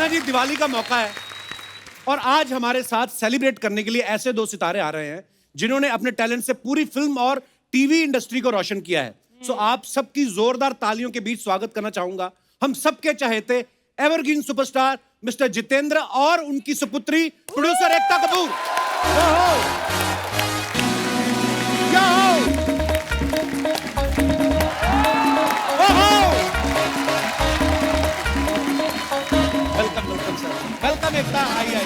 अर्चना जी, दिवाली का मौका है और आज हमारे साथ सेलिब्रेट करने के लिए ऐसे दो सितारे आ रहे हैं जिन्होंने अपने टैलेंट से पूरी फिल्म और टीवी इंडस्ट्री को रोशन किया है। सो आप सबकी जोरदार तालियों के बीच स्वागत करना चाहूंगा हम सबके चहेते एवरग्रीन सुपरस्टार मिस्टर जितेंद्र और उनकी सुपुत्री producer Ekta Kapoor. Welcome sir, welcome एकता, आइए।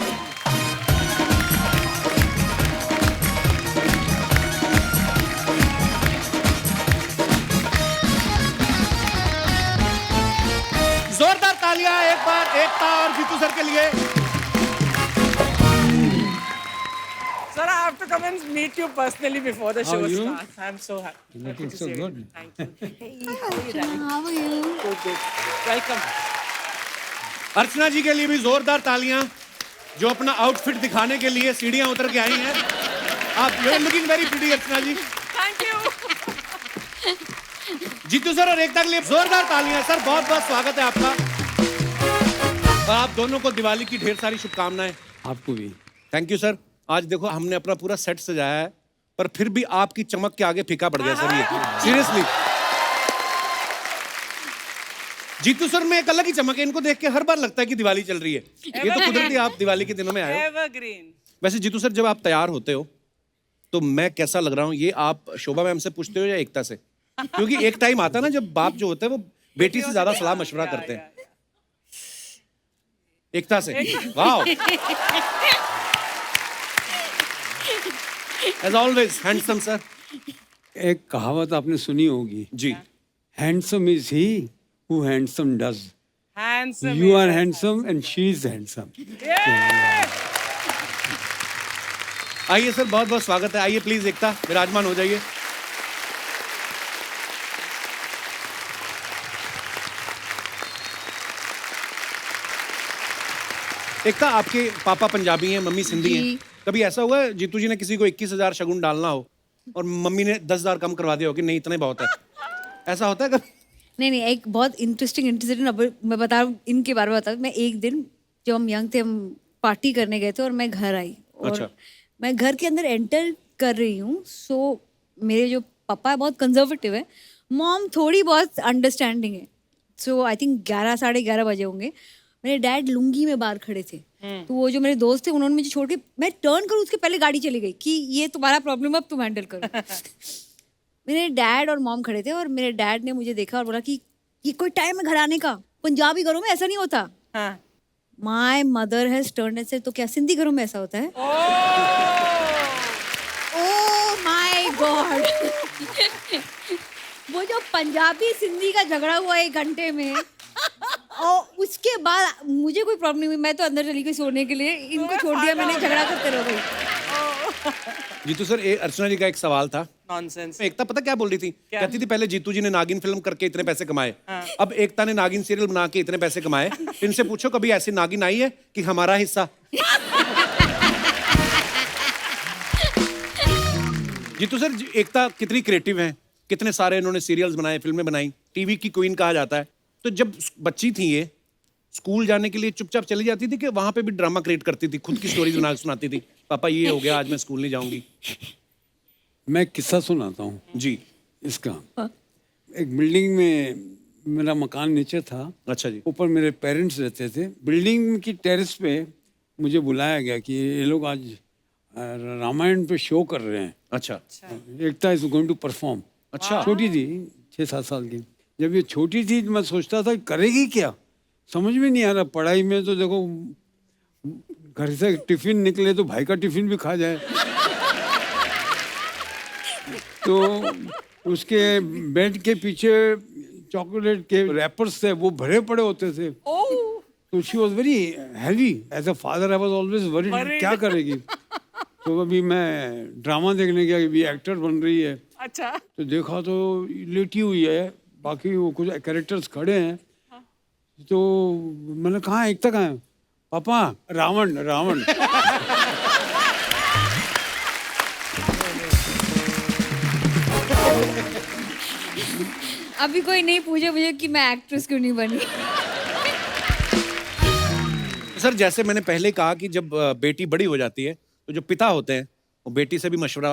जोरदार तालियां एक बार एकता और जीतू सर के लिए। Sir, I have to come and meet you personally before the show starts. I'm so happy. Looking so good. Thank you. Hey, how are you, Archana, how are you? Good. Welcome. अर्चना जी के लिए भी जोरदार तालियां जो अपना outfit दिखाने के लिए सीढ़ियां उतर के आई हैं। आप you are looking very pretty Archana ji. Thank you. Jeetu sir और एकता के लिए जोरदार तालियां। सर बहुत बहुत स्वागत है आपका और आप दोनों को दिवाली की ढेर सारी शुभकामनाएं। आपको भी। Thank you sir. आज देखो हमने अपना पूरा सेट सजाया है पर फिर भी आपकी चमक के आगे फीका पड़ गया सर ये, सीरियसली। जीतू सर में एक अलग ही चमक है, इनको देख के हर बार लगता है कि दिवाली चल रही है। ये तो कुदरती आप दिवाली के दिनों में आए हो। Evergreen. वैसे जीतू सर जब आप तैयार होते हो तो मैं कैसा लग रहा हूँ ये आप शोभा मैम से पूछते हो या एकता से? क्योंकि एक टाइम आता है ना जब बाप जो होते हैं वो बेटी से ज्यादा सलाह मशवरा करते हैं। एकता से। Wow. As always, handsome sir. एक कहावत आपने सुनी होगी, जी। Handsome is he who handsome does. Handsome. You are handsome and she is handsome. आइए सर, बहुत बहुत स्वागत है। आइए प्लीज एकता विराजमान हो जाइए। एकता, आपके पापा पंजाबी हैं, मम्मी सिंधी हैं। कभी ऐसा हुआ है जीतू जी ने किसी को 21,000 शगुन डालना हो और मम्मी ने 10,000 कम करवा दिया हो कि नहीं इतना ही बहुत है? ऐसा होता है कभी? नहीं, एक बहुत इंटरेस्टिंग इंसिडेंट अब मैं बता रहा हूँ, इनके बारे में बता रहा हूँ। मैं एक दिन जब हम यंग थे, हम पार्टी करने गए थे और मैं घर आई और अच्छा। मैं घर के अंदर एंटर कर रही हूँ। सो मेरे जो पापा है बहुत कंजर्वेटिव है, मॉम थोड़ी बहुत अंडरस्टैंडिंग है। सो आई थिंक 11 साढ़े 11 बजे होंगे। मेरे डैड लुंगी में बाहर खड़े थे, तो वो जो मेरे दोस्त थे उन्होंने मुझे छोड़ के, मैं टर्न करूँ उसके पहले गाड़ी चली गई कि ये तुम्हारा प्रॉब्लम, अब तुम हैंडल करो। मेरे डैड और मॉम खड़े थे और मेरे डैड ने मुझे देखा और बोला कि ये कोई टाइम है घर आने का, पंजाबी घरों में ऐसा नहीं होता। हाँ. My mother has turned and said, तो क्या सिंधी घरों में ऐसा होता है? Oh my God. वो जो पंजाबी सिंधी का झगड़ा हुआ 1 घंटे में और उसके बाद मुझे कोई प्रॉब्लम नहीं हुई, मैं तो अंदर चली गई सोने के लिए, इनको छोड़ दिया मैंने, झगड़ा करते रह गई। जीतू सर, अर्चना जी का एक सवाल था। Nonsense. एकता पता क्या बोल रही थी? कहती थी पहले जीतू जी ने नागिन फिल्म करके इतने पैसे कमाए, अब एकता ने नागिन सीरियल बना के इतने पैसे कमाए। इनसे पूछो कभी ऐसी नागिन आई है कि हमारा हिस्सा? जीतू सर, एकता कितनी क्रिएटिव हैं, कितने सारे इन्होंने सीरियल्स बनाए, फिल्में बनाई, टीवी की क्वीन कहा जाता है। तो जब बच्ची थी ये, स्कूल जाने के लिए चुपचाप चली जाती थी कि वहां पे भी ड्रामा क्रिएट करती थी, खुद की स्टोरीज बना के सुनाती थी? पापा ये हो गया, आज मैं स्कूल नहीं जाऊंगी। मैं किस्सा सुनाता हूँ जी। इसका। एक बिल्डिंग में मेरा मकान नीचे था, अच्छा जी। ऊपर मेरे पेरेंट्स रहते थे। बिल्डिंग की टेरेस पे मुझे बुलाया गया कि ये लोग आज रामायण पे शो कर रहे हैं। अच्छा। एकता इज गोइंग टू परफॉर्म। अच्छा। छोटी थी, 6-7 साल की। जब ये छोटी थी मैं सोचता था करेगी क्या, समझ में नहीं आ रहा। पढ़ाई में तो देखो, घर से टिफिन निकले तो भाई का टिफिन भी खा जाए। तो उसके बेड के पीछे चॉकलेट के रैपर्स थे, वो भरे पड़े होते थे। तो she was very heavy. As a father I was always worried क्या करेगी। तो अभी मैं ड्रामा देखने गया, अभी एक्टर बन रही है। अच्छा. तो देखा तो लेटी हुई है, बाकी वो कुछ कैरेक्टर्स खड़े हैं। तो मैंने कहा एकता कहाँ है? पापा रावण रावण। अभी कोई नहीं पूछे मुझे कि मैं एक्ट्रेस क्यों नहीं बनी। सर जैसे मैंने पहले कहा कि जब बेटी बड़ी हो जाती है तो जो पिता होते हैं वो बेटी से भी मशवरा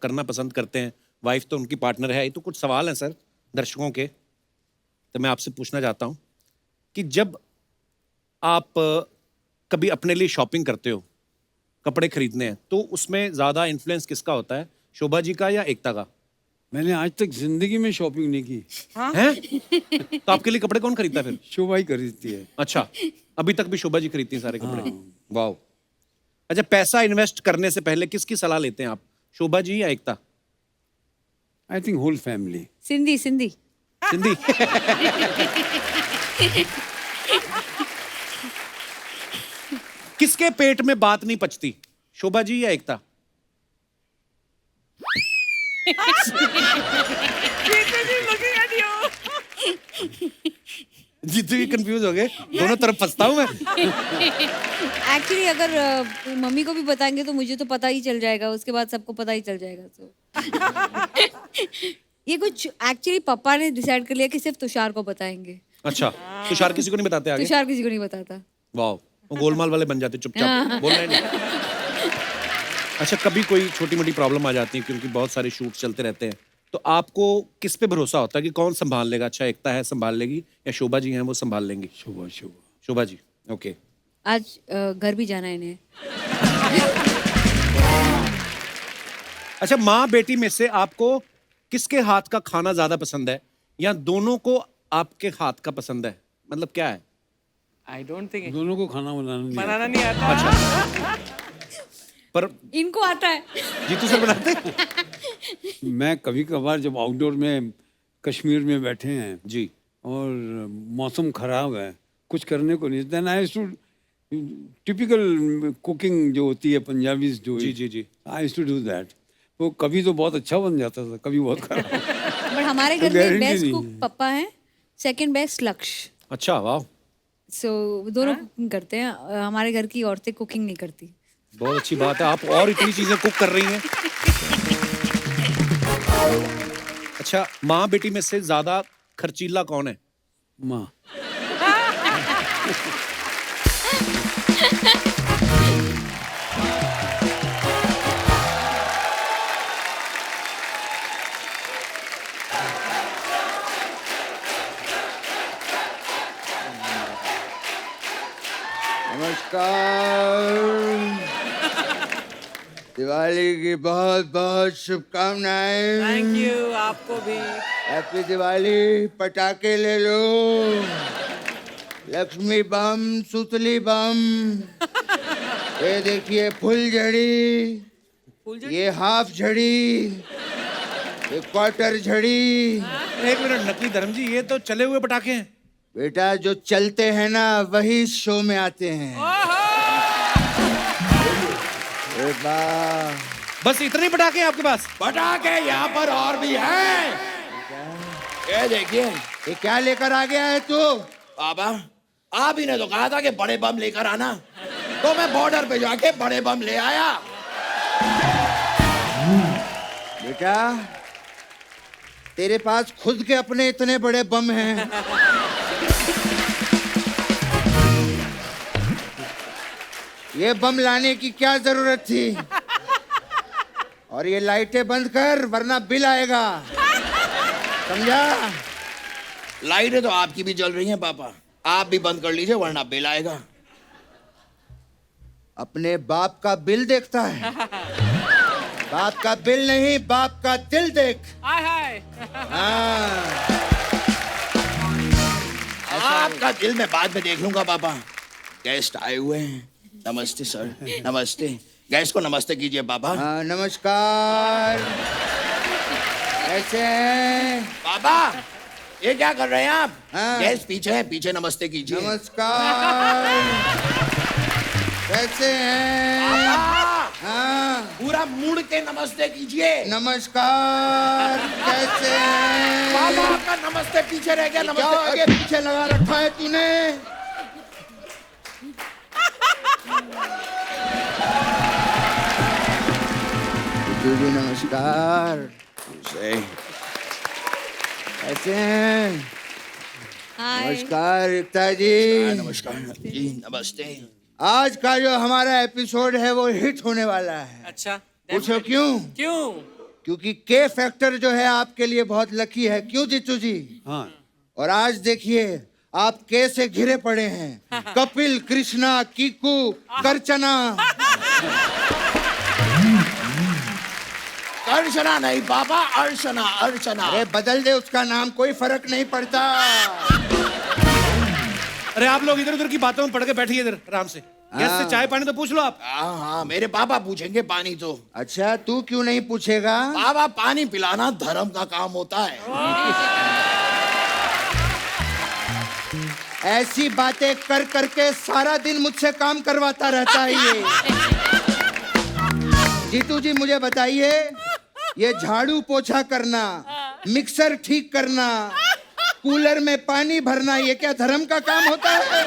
करना पसंद करते हैं। वाइफ तो उनकी पार्टनर है। ये तो कुछ सवाल हैं सर दर्शकों के, तो मैं आपसे पूछना चाहता हूँ कि जब आप कभी अपने लिए शॉपिंग करते हो, कपड़े खरीदने हैं, तो उसमें ज्यादा इन्फ्लुएंस किसका होता है, शोभा जी का या एकता का? मैंने आज तक जिंदगी में शॉपिंग नहीं की। हैं? तो आपके लिए कपड़े कौन खरीदता है फिर? शोभा ही खरीदती है। अच्छा, अभी तक भी शोभा जी खरीदती हैं सारे कपड़े? वाह। अच्छा, पैसा इन्वेस्ट करने से पहले किसकी सलाह लेते हैं आप, शोभा जी या Ekta? I think whole family. Sindhi Sindhi Sindhi. किसके पेट में बात नहीं पचती, शोभा जी या एकता? looking at you. जितने भी कंफ्यूज हो गए, दोनों तरफ फंसता हूं मैं। एक्चुअली अगर मम्मी को भी बताएंगे तो मुझे तो पता ही चल जाएगा, उसके बाद सबको पता ही चल जाएगा। तो ये कुछ एक्चुअली पापा ने डिसाइड कर लिया कि सिर्फ तुषार को बताएंगे। अच्छा, तुषार किसी को नहीं बताते आगे? तुषार किसी को नहीं बताता। वाह, वो गोलमाल वाले बन जाते चुपचाप, बोलना ही नहीं। अच्छा, कभी कोई छोटी मोटी प्रॉब्लम आ जाती है क्योंकि बहुत सारे शूट चलते रहते हैं, तो आपको किस पे भरोसा होता है कि कौन संभाल लेगा? अच्छा, एकता है संभाल लेगी या शोभा जी हैं वो संभाल लेंगी? शोभा। शोभा जी, ओके। आज घर भी जाना है इन्हें। अच्छा, माँ बेटी में से आपको किसके हाथ का खाना ज्यादा पसंद है, या दोनों को आपके हाथ का पसंद है? मतलब क्या है? I don't think दोनों को खाना बनाना नहीं आता। अच्छा, पर इनको आता है। जीतू सर बनाते हैं? मैं कभी कभार जब आउटडोर में कश्मीर में बैठे हैं जी, और मौसम खराब है, कुछ करने को नहीं, then I too typical cooking जो होती है पंजाबी जो, जी। I too do that. वो कभी तो बहुत अच्छा बन जाता था, कभी बहुत खराब। बट हमारे घर में guarantee बेस्ट नहीं कुक है। पापा हैं, सेकंड बेस्ट लक्ष्य। अच्छा, वाह, सो दोनों कुकिंग करते हैं। हमारे घर की औरतें कुकिंग नहीं करती। बहुत अच्छी बात है, आप और इतनी चीजें कुक कर रही हैं। अच्छा, माँ बेटी में से ज्यादा खर्चीला कौन है? माँ। नमस्कार। दिवाली की बहुत बहुत शुभकामनाएं। Thank you, आपको भी। हैप्पी दिवाली। पटाखे ले लो, लक्ष्मी बम, सुतली बम, ये देखिए फुलझड़ी, ये हाफ झड़ी, ये क्वार्टर झड़ी। एक मिनट नकली धर्म जी, ये तो चले हुए पटाखे हैं। बेटा, जो चलते हैं ना वही शो में आते हैं। अरे वाह, बस इतने ही पटाखे हैं आपके पास? पटाखे यहाँ पर और भी हैं। ये देखिए, ये क्या लेकर आ गया है तू? बाबा, आप ही ने तो कहा था कि बड़े बम लेकर आना, तो मैं बॉर्डर पे जाके बड़े बम ले आया। बेटा, तेरे पास खुद के अपने इतने बड़े बम हैं। ये बम लाने की क्या जरूरत थी? और ये लाइटें बंद कर वरना बिल आएगा, समझा? लाइटें तो आपकी भी जल रही हैं पापा, आप भी बंद कर लीजिए वरना बिल आएगा। अपने बाप का बिल देखता है? बाप का बिल नहीं, बाप का दिल देख। Hi, hi. हाँ, आपका दिल मैं बाद में देख लूंगा पापा। गेस्ट आए हुए हैं। नमस्ते सर। नमस्ते। गेस्ट को नमस्ते कीजिए पापा। हाँ, नमस्कार। कैसे हैं? पापा, ये क्या कर रहे हैं आप? हाँ। गेस्ट पीछे है, पीछे नमस्ते कीजिए। नमस्कार। कैसे हैं? पापा, हाँ, पूरा मुड़ के नमस्ते कीजिए। नमस्कार। कैसे हैं? पापा, आपका नमस्ते पीछे रह गया, क्या नमस्ते आगे आगे। पीछे लगा रखा है तूने? जी नमस्कार। कैसे हैं? हाय। नमस्कार एकता जी। नमस्कार जी, नमस्ते। आज का जो हमारा एपिसोड है वो हिट होने वाला है। अच्छा, पूछो क्यों? क्यों? क्योंकि के फैक्टर जो है आपके लिए बहुत लकी है। क्यों जीतू जी? हाँ और आज देखिए आप के से घिरे पड़े हैं। कपिल, कृष्णा, कीकू, करचना। अर्चना नहीं बाबा, अर्चना अर्चना। अरे बदल दे उसका नाम, कोई फर्क नहीं पड़ता। अरे आप लोग इधर उधर की बातों में पड़ के बैठिए इधर आराम से। गेस्ट से चाय पानी तो पूछ लो आप। हाँ, मेरे पापा पूछेंगे पानी तो। अच्छा तू क्यों नहीं पूछेगा? बाबा पानी पिलाना धर्म का काम होता है। ऐसी बातें कर करके सारा दिन मुझसे काम करवाता रहता है ये। जीतू जी मुझे बताइए, ये झाड़ू पोछा करना, मिक्सर ठीक करना, कूलर में पानी भरना, ये क्या धर्म का काम होता है?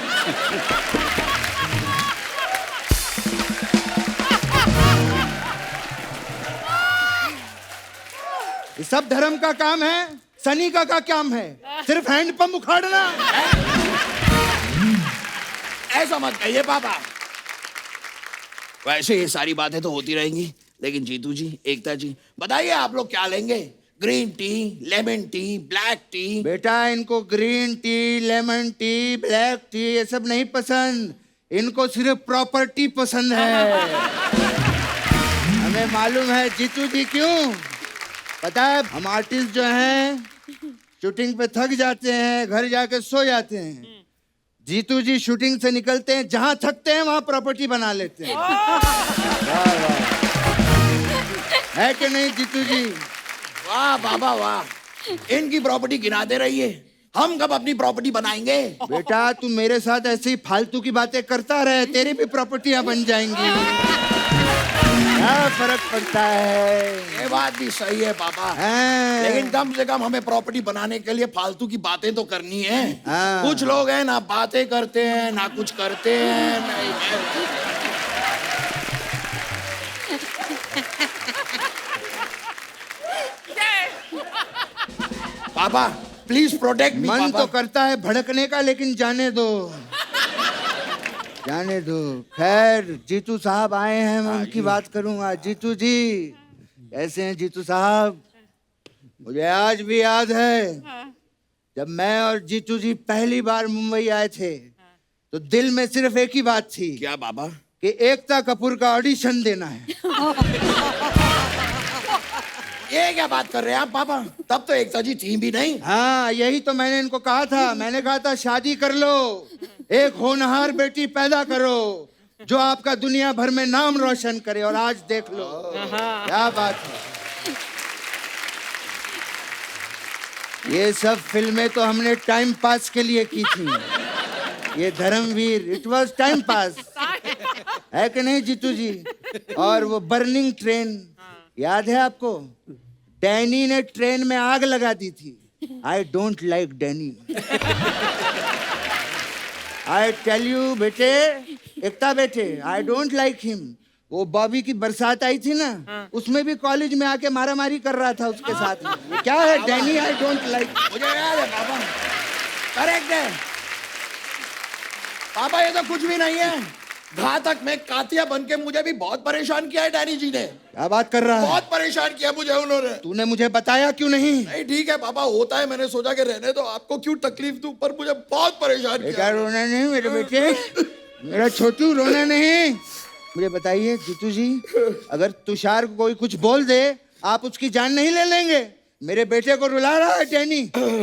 ये सब धर्म का काम है? सनी का काम है सिर्फ हैंडपंप उखाड़ना? ऐसा मत कहिए पापा। वैसे ये सारी बातें तो होती रहेंगी, लेकिन जीतू जी, एकता जी, बताइए आप लोग क्या लेंगे? Green tea, lemon tea, black T? बेटा इनको green tea, lemon tea, black T ये सब नहीं पसंद, इनको सिर्फ प्रॉपर्टी पसंद है। हमें मालूम है जीतू जी क्यों। पता है हम आर्टिस्ट जो हैं शूटिंग पे थक जाते हैं, घर जाके सो जाते हैं। जीतू जी शूटिंग से निकलते हैं, जहां थकते हैं वहां प्रॉपर्टी बना लेते हैं। वाह वाह, है कि नहीं जीतू जी? वाह बाबा वाह, इनकी प्रॉपर्टी गिनाते रहिए, हम कब अपनी प्रॉपर्टी बनाएंगे? बेटा तू मेरे साथ ऐसे ही फालतू की बातें करता रहे, तेरी भी प्रॉपर्टियां बन जाएंगी। क्या फर्क पड़ता है? ये बात भी सही है पापा, हाँ। लेकिन कम से कम हमें प्रॉपर्टी बनाने के लिए फालतू की बातें तो करनी है। हाँ। कुछ लोग हैं ना बातें करते हैं ना कुछ करते हैं। पापा प्लीज प्रोटेक्ट मी। मन तो करता है भड़कने का, लेकिन जाने दो जाने दो। खैर जीतू साहब आए हैं, मैं उनकी बात करूंगा। जीतू जी कैसे हैं जीतू साहब? मुझे आज भी याद है जब मैं और जीतू जी पहली बार मुंबई आए थे तो दिल में सिर्फ एक ही बात थी। क्या बाबा? कि एकता कपूर का ऑडिशन देना है। ये क्या बात कर रहे हैं आप पापा? तब तो एकता जी थी भी नहीं। हाँ यही तो मैंने इनको कहा था। मैंने कहा था शादी कर लो, एक होनहार बेटी पैदा करो जो आपका दुनिया भर में नाम रोशन करे। और आज देख लो क्या बात है। ये सब फिल्में तो हमने टाइम पास के लिए की थी। ये Dharmveer, it was time pass, है कि नहीं जीतू जी? और वो बर्निंग ट्रेन याद है आपको? डैनी ने ट्रेन में आग लगा दी थी। I don't like Danny. I tell you बेटे, एकता बेटे, आई डोंट लाइक हिम। वो बॉबी की बरसात आई थी ना, उसमें भी कॉलेज में आके मारामारी कर रहा था उसके साथ में। ये क्या है डैनी? I don't like. मुझे याद है पापा, करेक्ट है पापा, ये तो कुछ भी नहीं है। घातक में कातिया बन के मुझे भी बहुत परेशान किया है डैनी जी ने। क्या बात कर रहा है? बहुत परेशान किया मुझे उन्होंने। तूने मुझे बताया क्यों नहीं? नहीं ठीक है पापा, होता है, मैंने सोचा कि रहने दो, आपको क्यों तकलीफ दूं, पर मुझे बहुत परेशान बेटा किया। रोना नहीं मेरे बेटे, मेरा छोटू रोना नहीं। मुझे बताइए जीतू जी, अगर तुषार को कोई कुछ बोल दे आप उसकी जान नहीं ले लेंगे? मेरे बेटे को रुला रहा है डैनी।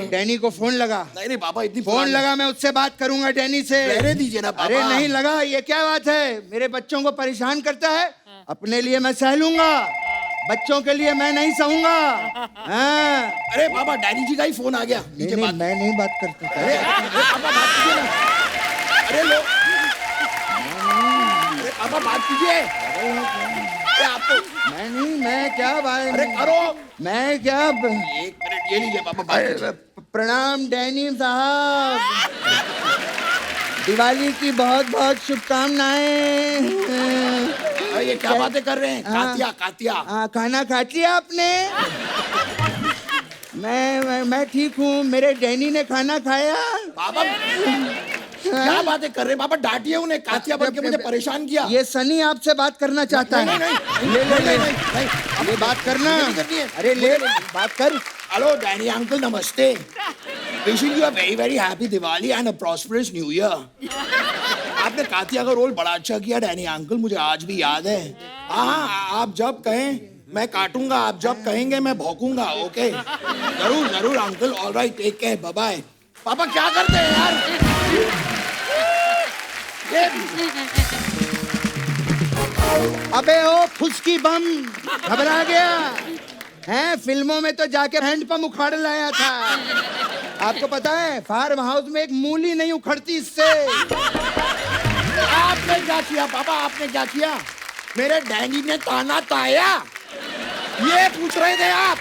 डैनी को फोन लगा। नहीं नहीं पापा, इतनी फोन लगा, मैं उससे बात करूंगा डैनी से। रहने दीजिए ना पापा। अरे नहीं लगा, ये क्या बात है? मेरे बच्चों को परेशान करता है। अपने लिए मैं सह लूंगा, बच्चों के लिए मैं नहीं सहूंगा। हाँ। अरे पापा डैनी जी का ही फोन आ गया। नहीं, नहीं, मैं नहीं बात करता। अरे पापा बात कीजिए ना। अरे लो, अरे पापा बात कीजिए। अरे आपको मैं नहीं, मैं क्या बात? अरे करो। मैं क्या एक मिनट ये लीजिए पापा, बात कीजिए। प्रणाम डैनी साहब, दिवाली की बहुत बहुत शुभकामनाएं। अरे ये क्या बातें कर रहे हैं? Katya Katya. हाँ, खाना खा लिया आपने? मैं ठीक हूँ। मेरे डैनी ने खाना खाया? पापा क्या बातें कर रहे हैं पापा? डांटिए उन्हें, कातिया बन के मुझे परेशान किया। ये सनी आपसे बात करना चाहता नहीं है। नहीं ले ले ले नहीं, ये बात करना। नहीं करनी है। अरे ले बात कर। हेलो डैनी अंकल, नमस्ते। Wishing you a very very happy Diwali and a prosperous new year. आपने कातिया का रोल बड़ा अच्छा किया डैनी अंकल, मुझे आज भी याद है। हाँ, आप जब कहें मैं काटूंगा, आप जब कहेंगे मैं भौंकूंगा। ओके, जरूर जरूर uncle. Alright, take care, bye bye. पापा क्या करते हैं यार? अबे ओ फुसकी बम, घबरा गया हैं? फिल्मों में तो जाके हैंडपंप उखाड़ लाया था। आपको पता है फार्म हाउस में एक मूली नहीं उखड़ती इससे। आपने क्या किया पापा? आपने क्या किया? मेरे डैडी ने ताना ताया, ये पूछ रहे थे आप?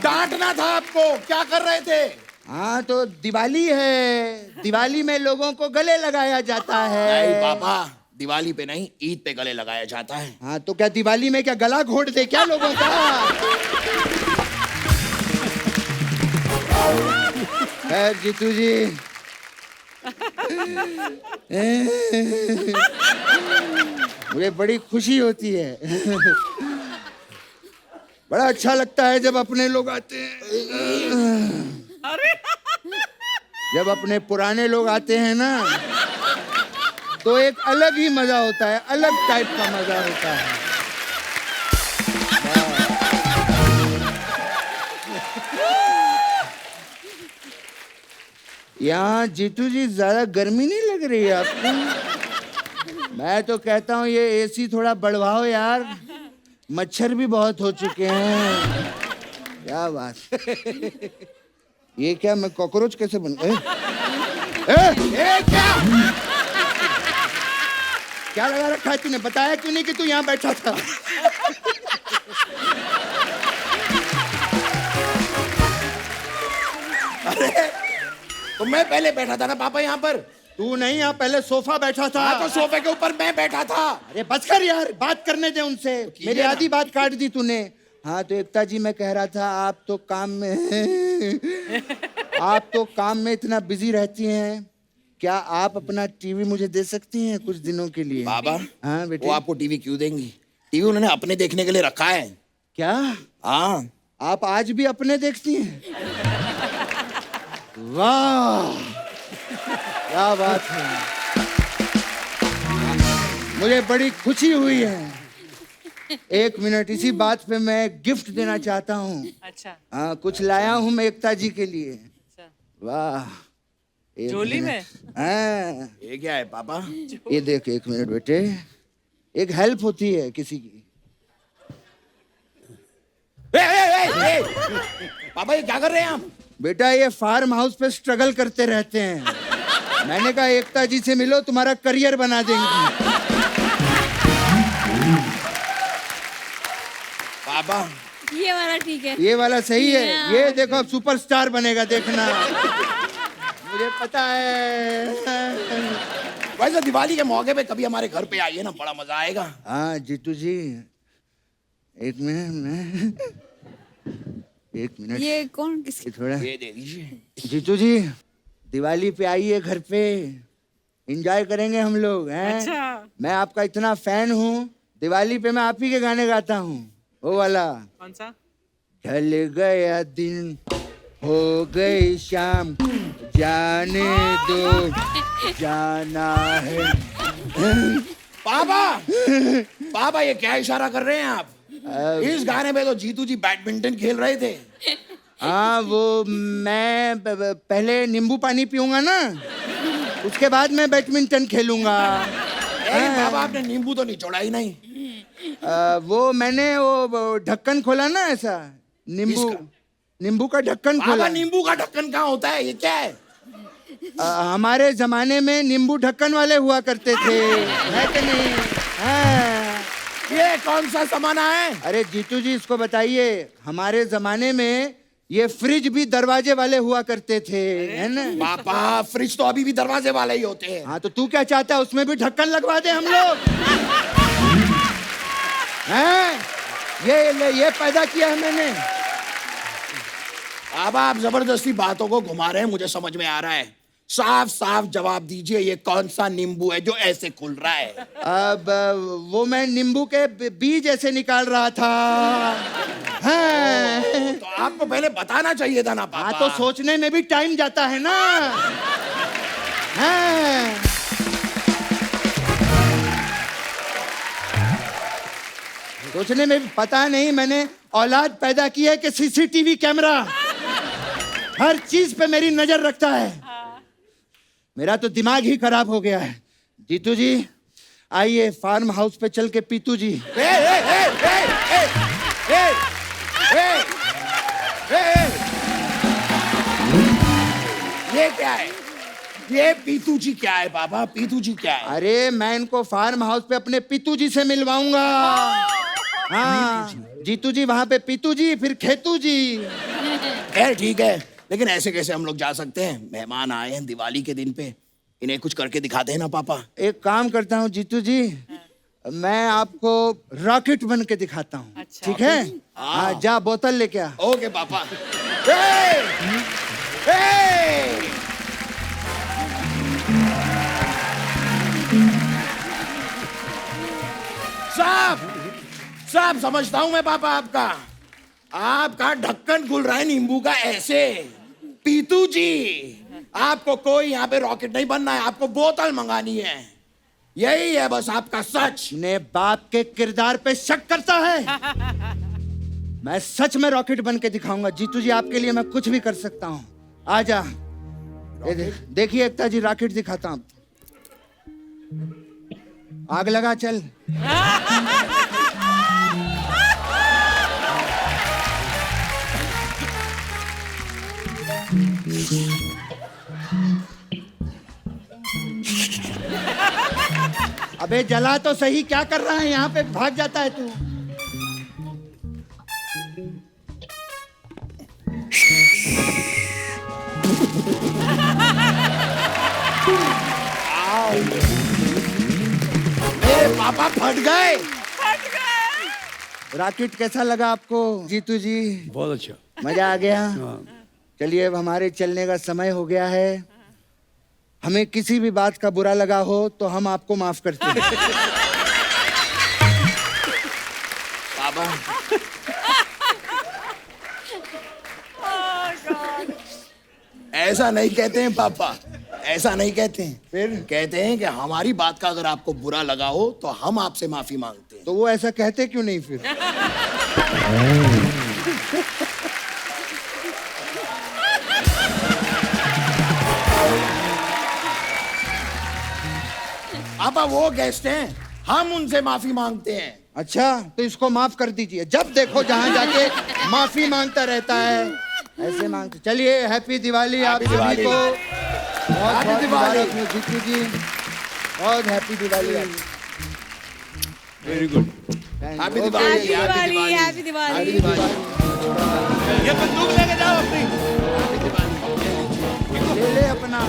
डांटना था आपको, क्या कर रहे थे? हाँ तो दिवाली है, दिवाली में लोगों को गले लगाया जाता है। नहीं पापा, दिवाली पे नहीं, ईद पे गले लगाया जाता है। हाँ तो क्या दिवाली में क्या गला घोट दे क्या लोगों का? खैर जीतू जी, मुझे बड़ी खुशी होती है। बड़ा अच्छा लगता है जब अपने लोग आते हैं। जब अपने पुराने लोग आते हैं ना तो एक अलग ही मजा होता है, अलग टाइप का मजा होता है। यहाँ जीतू जी ज्यादा गर्मी नहीं लग रही है आपको? मैं तो कहता हूँ ये एसी थोड़ा बढ़वाओ यार, मच्छर भी बहुत हो चुके हैं। क्या बात। ये क्या, मैं कॉकरोच कैसे बन गए? क्या लगा रखा है तूने? बताया क्यों नहीं कि तू यहाँ बैठा था? अरे तो मैं पहले बैठा था ना पापा यहाँ पर। तू नहीं, यहाँ पहले सोफा बैठा था। हाँ, तो सोफे के ऊपर मैं बैठा था। अरे बस कर यार, बात करने दे उनसे। मेरी ना। आधी बात काट दी तूने। हाँ तो एकता जी, मैं कह रहा था आप तो काम में आप तो काम में इतना बिजी रहती हैं, क्या आप अपना टीवी मुझे दे सकती हैं कुछ दिनों के लिए? बाबा, हाँ बेटे। वो आपको टीवी क्यों देंगी? टीवी उन्होंने अपने देखने के लिए रखा है। क्या हाँ, आप आज भी अपने देखती हैं? वाह, क्या बात है। मुझे बड़ी खुशी हुई है। एक मिनट, इसी बात पे मैं गिफ्ट देना चाहता हूँ। अच्छा हाँ, कुछ लाया हूँ मैं एकता जी के लिए। अच्छा। वाह, एक झोली मिनट। में? हाँ, ये क्या है पापा? ये देख, एक मिनट बेटे, एक हेल्प होती है किसी की। ए! पापा ये क्या कर रहे हैं आप? बेटा ये फार्म हाउस पे स्ट्रगल करते रहते हैं। मैंने कहा एकता जी से मिलो, तुम्हारा करियर बना देंगी। पापा ये वाला ठीक है। ये वाला सही है। ये देखो अब सुपरस्टार बनेगा, देखना। मुझे पता है। वैसे दिवाली के मौके पे कभी हमारे घर पे आइए ना, बड़ा मजा आएगा। हाँ जीतू जी, एक मिनट, एक मिनट। ये कौन किसकी? थोड़ा ये दे दीजिए। जीतू जी, दिवाली पे आइए घर पे, एंजॉय करेंगे हम लोग हैं। अच्छा। मैं आपका इतना फैन हूँ, दिवाली पे मैं आप ही के गाने गाता हूँ। वो वाला, कौन सा? ढल गया दिन हो गई शाम, जाने दो जाना है। पापा पापा ये क्या इशारा कर रहे हैं आप? इस गाने में तो जीतू जी बैडमिंटन खेल रहे थे। हाँ वो मैं पहले नींबू पानी पीऊंगा ना, उसके बाद मैं बैडमिंटन खेलूंगा। पापा आपने नींबू तो निचोड़ा ही नहीं। वो मैंने वो ढक्कन खोला ना, ऐसा नींबू का ढक्कन खोला। पापा नींबू का ढक्कन कहाँ होता है? ये क्या है? हमारे जमाने में नींबू ढक्कन वाले हुआ करते थे, है कि नहीं? हाँ। ये कौन सा जमाना है? अरे जीतू जी इसको बताइए, हमारे जमाने में ये फ्रिज भी दरवाजे वाले हुआ करते थे, है ना? पापा फ्रिज तो अभी भी दरवाजे वाले ही होते हैं। हाँ तो तू क्या चाहता है, उसमें भी ढक्कन लगवा दे हम लोग? हैं? ये पैदा किया है मैंने। अब आप जबरदस्ती बातों को घुमा रहे हैं, मुझे समझ में आ रहा है। साफ साफ जवाब दीजिए, ये कौन सा नींबू है जो ऐसे खुल रहा है? अब वो मैं नींबू के बीज ऐसे निकाल रहा था। हाँ, तो आपको पहले बताना चाहिए था ना पापा। हाँ तो सोचने में भी टाइम जाता है ना। हाँ। सोचने में भी, पता नहीं मैंने औलाद पैदा की है कि सीसीटीवी कैमरा हर चीज पे मेरी नजर रखता है। मेरा तो दिमाग ही खराब हो गया है। जीतू जी आइए फार्म हाउस पे चल के पीतू जी। ए, ए, ए, ए, ए, ए, ए, ए, ये क्या है? ये पीतू जी क्या है पापा? पीतू जी क्या है? अरे मैं इनको फार्म हाउस पे अपने पीतू जी से मिलवाऊंगा। हाँ जीतू जी वहां पे पीतू जी, फिर खेतू जी। खैर ठीक है, लेकिन ऐसे कैसे हम लोग जा सकते हैं? मेहमान आए हैं दिवाली के दिन पे, इन्हें कुछ करके दिखाते हैं ना पापा। एक काम करता हूँ जीतू जी, मैं आपको रॉकेट बन के दिखाता हूँ। अच्छा। ठीक है? हाँ जा बोतल लेके आ। ओके पापा। ए! ए! साहब साहब समझता हूं मैं पापा आपका। आपका ढक्कन खुल रहा है नींबू का ऐसे। पीतू जी आपको कोई यहाँ पे रॉकेट नहीं बनना है, आपको बोतल मंगानी है। यही है बस आपका सच। अपने बाप के किरदार पे शक करता है। मैं सच में रॉकेट बन के दिखाऊंगा जीतू जी, आपके लिए मैं कुछ भी कर सकता हूँ। आजा देखिए एकता जी, रॉकेट दिखाता हूँ। आग लगा चल। अबे जला तो सही, क्या कर रहा है यहाँ पे? भाग जाता है तू। मेरे पापा फट गए। रॉकेट कैसा लगा आपको जीतू जी? बहुत अच्छा। मजा आ गया? हाँ। चलिए अब हमारे चलने का समय हो गया है। हमें किसी भी बात का बुरा लगा हो तो हम आपको माफ करते हैं। पापा ऐसा नहीं कहते हैं पापा, ऐसा नहीं कहते हैं। फिर कहते हैं कि हमारी बात का अगर आपको बुरा लगा हो तो हम आपसे माफी मांगते हैं। तो वो ऐसा कहते क्यों नहीं फिर? पापा वो गेस्ट हैं, हम उनसे माफी मांगते हैं। अच्छा तो इसको माफ कर दीजिए। जब देखो जहाँ जाके माफी मांगता रहता है, ऐसे मांगते। चलिए हैप्पी दिवाली आप Happy सभी दिवाली। को। बहुत Happy बहुत दिवाली। मुबारक हो जीतू जी, बहुत happy Diwali. Very good. Happy Diwali. Happy Diwali, happy happy Diwali. Diwali. ये बंदूक लेके जाओ अपनी। ले ले अपना।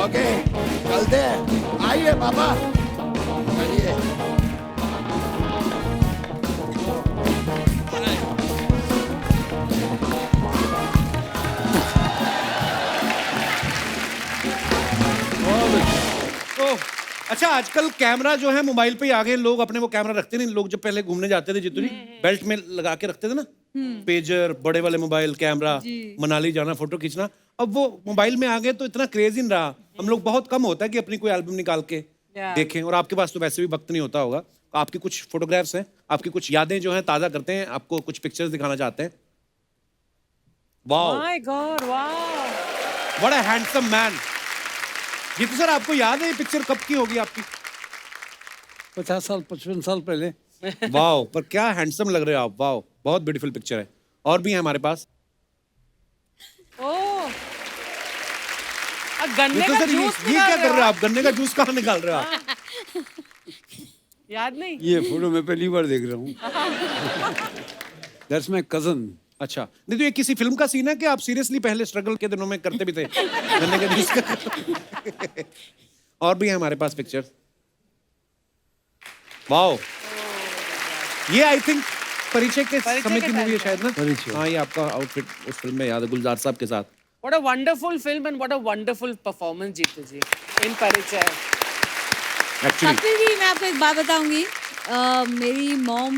ओके चलते हैं। आइए पापा चलिए। तो अच्छा आजकल कैमरा जो है मोबाइल पे ही आ गए। लोग अपने वो कैमरा रखते नहीं। लोग जब पहले घूमने जाते थे जितू जी, बेल्ट में लगा के रखते थे ना, पेजर, बड़े वाले मोबाइल, कैमरा, मनाली जाना, फोटो खींचना। अब वो मोबाइल में आ गए तो इतना क्रेज ही नहीं रहा। हम लोग बहुत कम होता है कि अपनी कोई एल्बम निकाल के देखें। और आपके पास तो वैसे भी वक्त नहीं होता होगा। आपकी कुछ फोटोग्राफ्स हैं, आपकी कुछ यादें जो हैं ताज़ा करते हैं, आपको कुछ पिक्चर्स दिखाना चाहते हैं। Wow, My God, wow. What a handsome man. Jeetu sir आपको याद है ये पिक्चर कब की होगी आपकी? 50 साल 55 साल पहले। वाओ, पर क्या हैंडसम लग रहे हो आप। वाओ, बहुत ब्यूटीफुल पिक्चर है। और भी है हमारे पास। Oh. गन्ने जीतू का सर जूस ये क्या कर रहे हो आप? गन्ने का जूस कहाँ निकाल रहे हो आप? याद नहीं? ये फोटो मैं पहली बार देख रहा हूँ। That's my cousin. अच्छा, नहीं तो ये किसी फिल्म का सीन है कि आप सीरियसली पहले स्ट्रगल के दिनों में करते भी थे गन्ने का जूस का? और भी है हमारे पास पिक्चर। वाओ, ये आई थिंक परिचय के परिचय समय के की मूवी है time शायद ना। परिचय। हाँ, ये आपका आउटफिट उस फिल्म में याद है, गुलजार साहब के साथ। What a wonderful film and what a wonderful performance, Jeetu ji, in Parichai. Actually Kapil ji, मैं आपको एक बात बताऊंगी। मेरी मॉम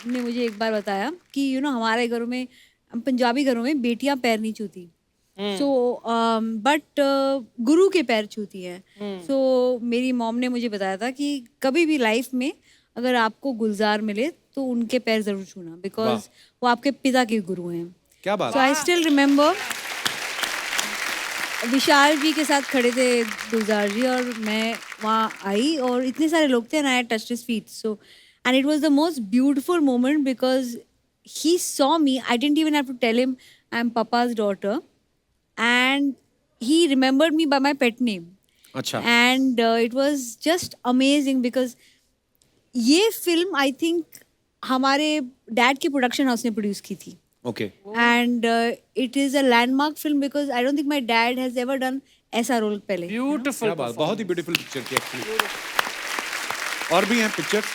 ने मुझे एक बार बताया कि हमारे घरों में, हम पंजाबी घरों में बेटियां पैर नहीं छूती, सो बट गुरु के पैर छूती हैं। सो मेरी मॉम ने मुझे बताया था कि कभी भी लाइफ में अगर आपको गुलजार मिले तो उनके पैर जरूर छूना, बिकॉज वो आपके पिता के गुरु हैं। क्या बात सो आई स्टिल रिमेम्बर विशाल जी के साथ खड़े थे गुलजार जी, और मैं वहाँ आई और इतने सारे लोग थे, and I touched his feet, so and it was the most beautiful moment because he saw me. I didn't even have to tell him I'm Papa's daughter, and he remembered me by my pet name. अच्छा And it was just amazing because ये film I think हमारे dad के production house ने produce की थी, okay and it is a landmark film because I don't think my dad has ever done ऐसा role पहले। Beautiful. क्या बात, बहुत ही ब्यूटीफुल पिक्चर थी एक्चुअली। और भी हैं पिक्चर्स।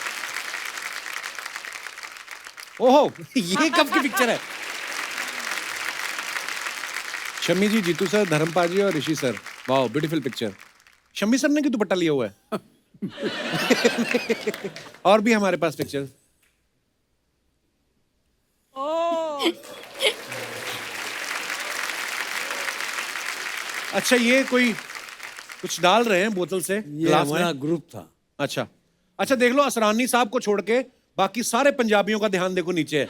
ओहो ये कब की पिक्चर है? शम्मी जी, जीतू सर, धर्मपाल जी और Rishi sir, wow beautiful picture. Shammi sir ने क्यों दुपट्टा लिया हुआ है? और भी हमारे पास पिक्चर। Oh. अच्छा ये कोई कुछ डाल रहे हैं बोतल से ये ग्लास में? हमारा ग्रुप था। अच्छा अच्छा, देख लो असरानी साहब को छोड़ के बाकी सारे पंजाबियों का ध्यान देखो नीचे है।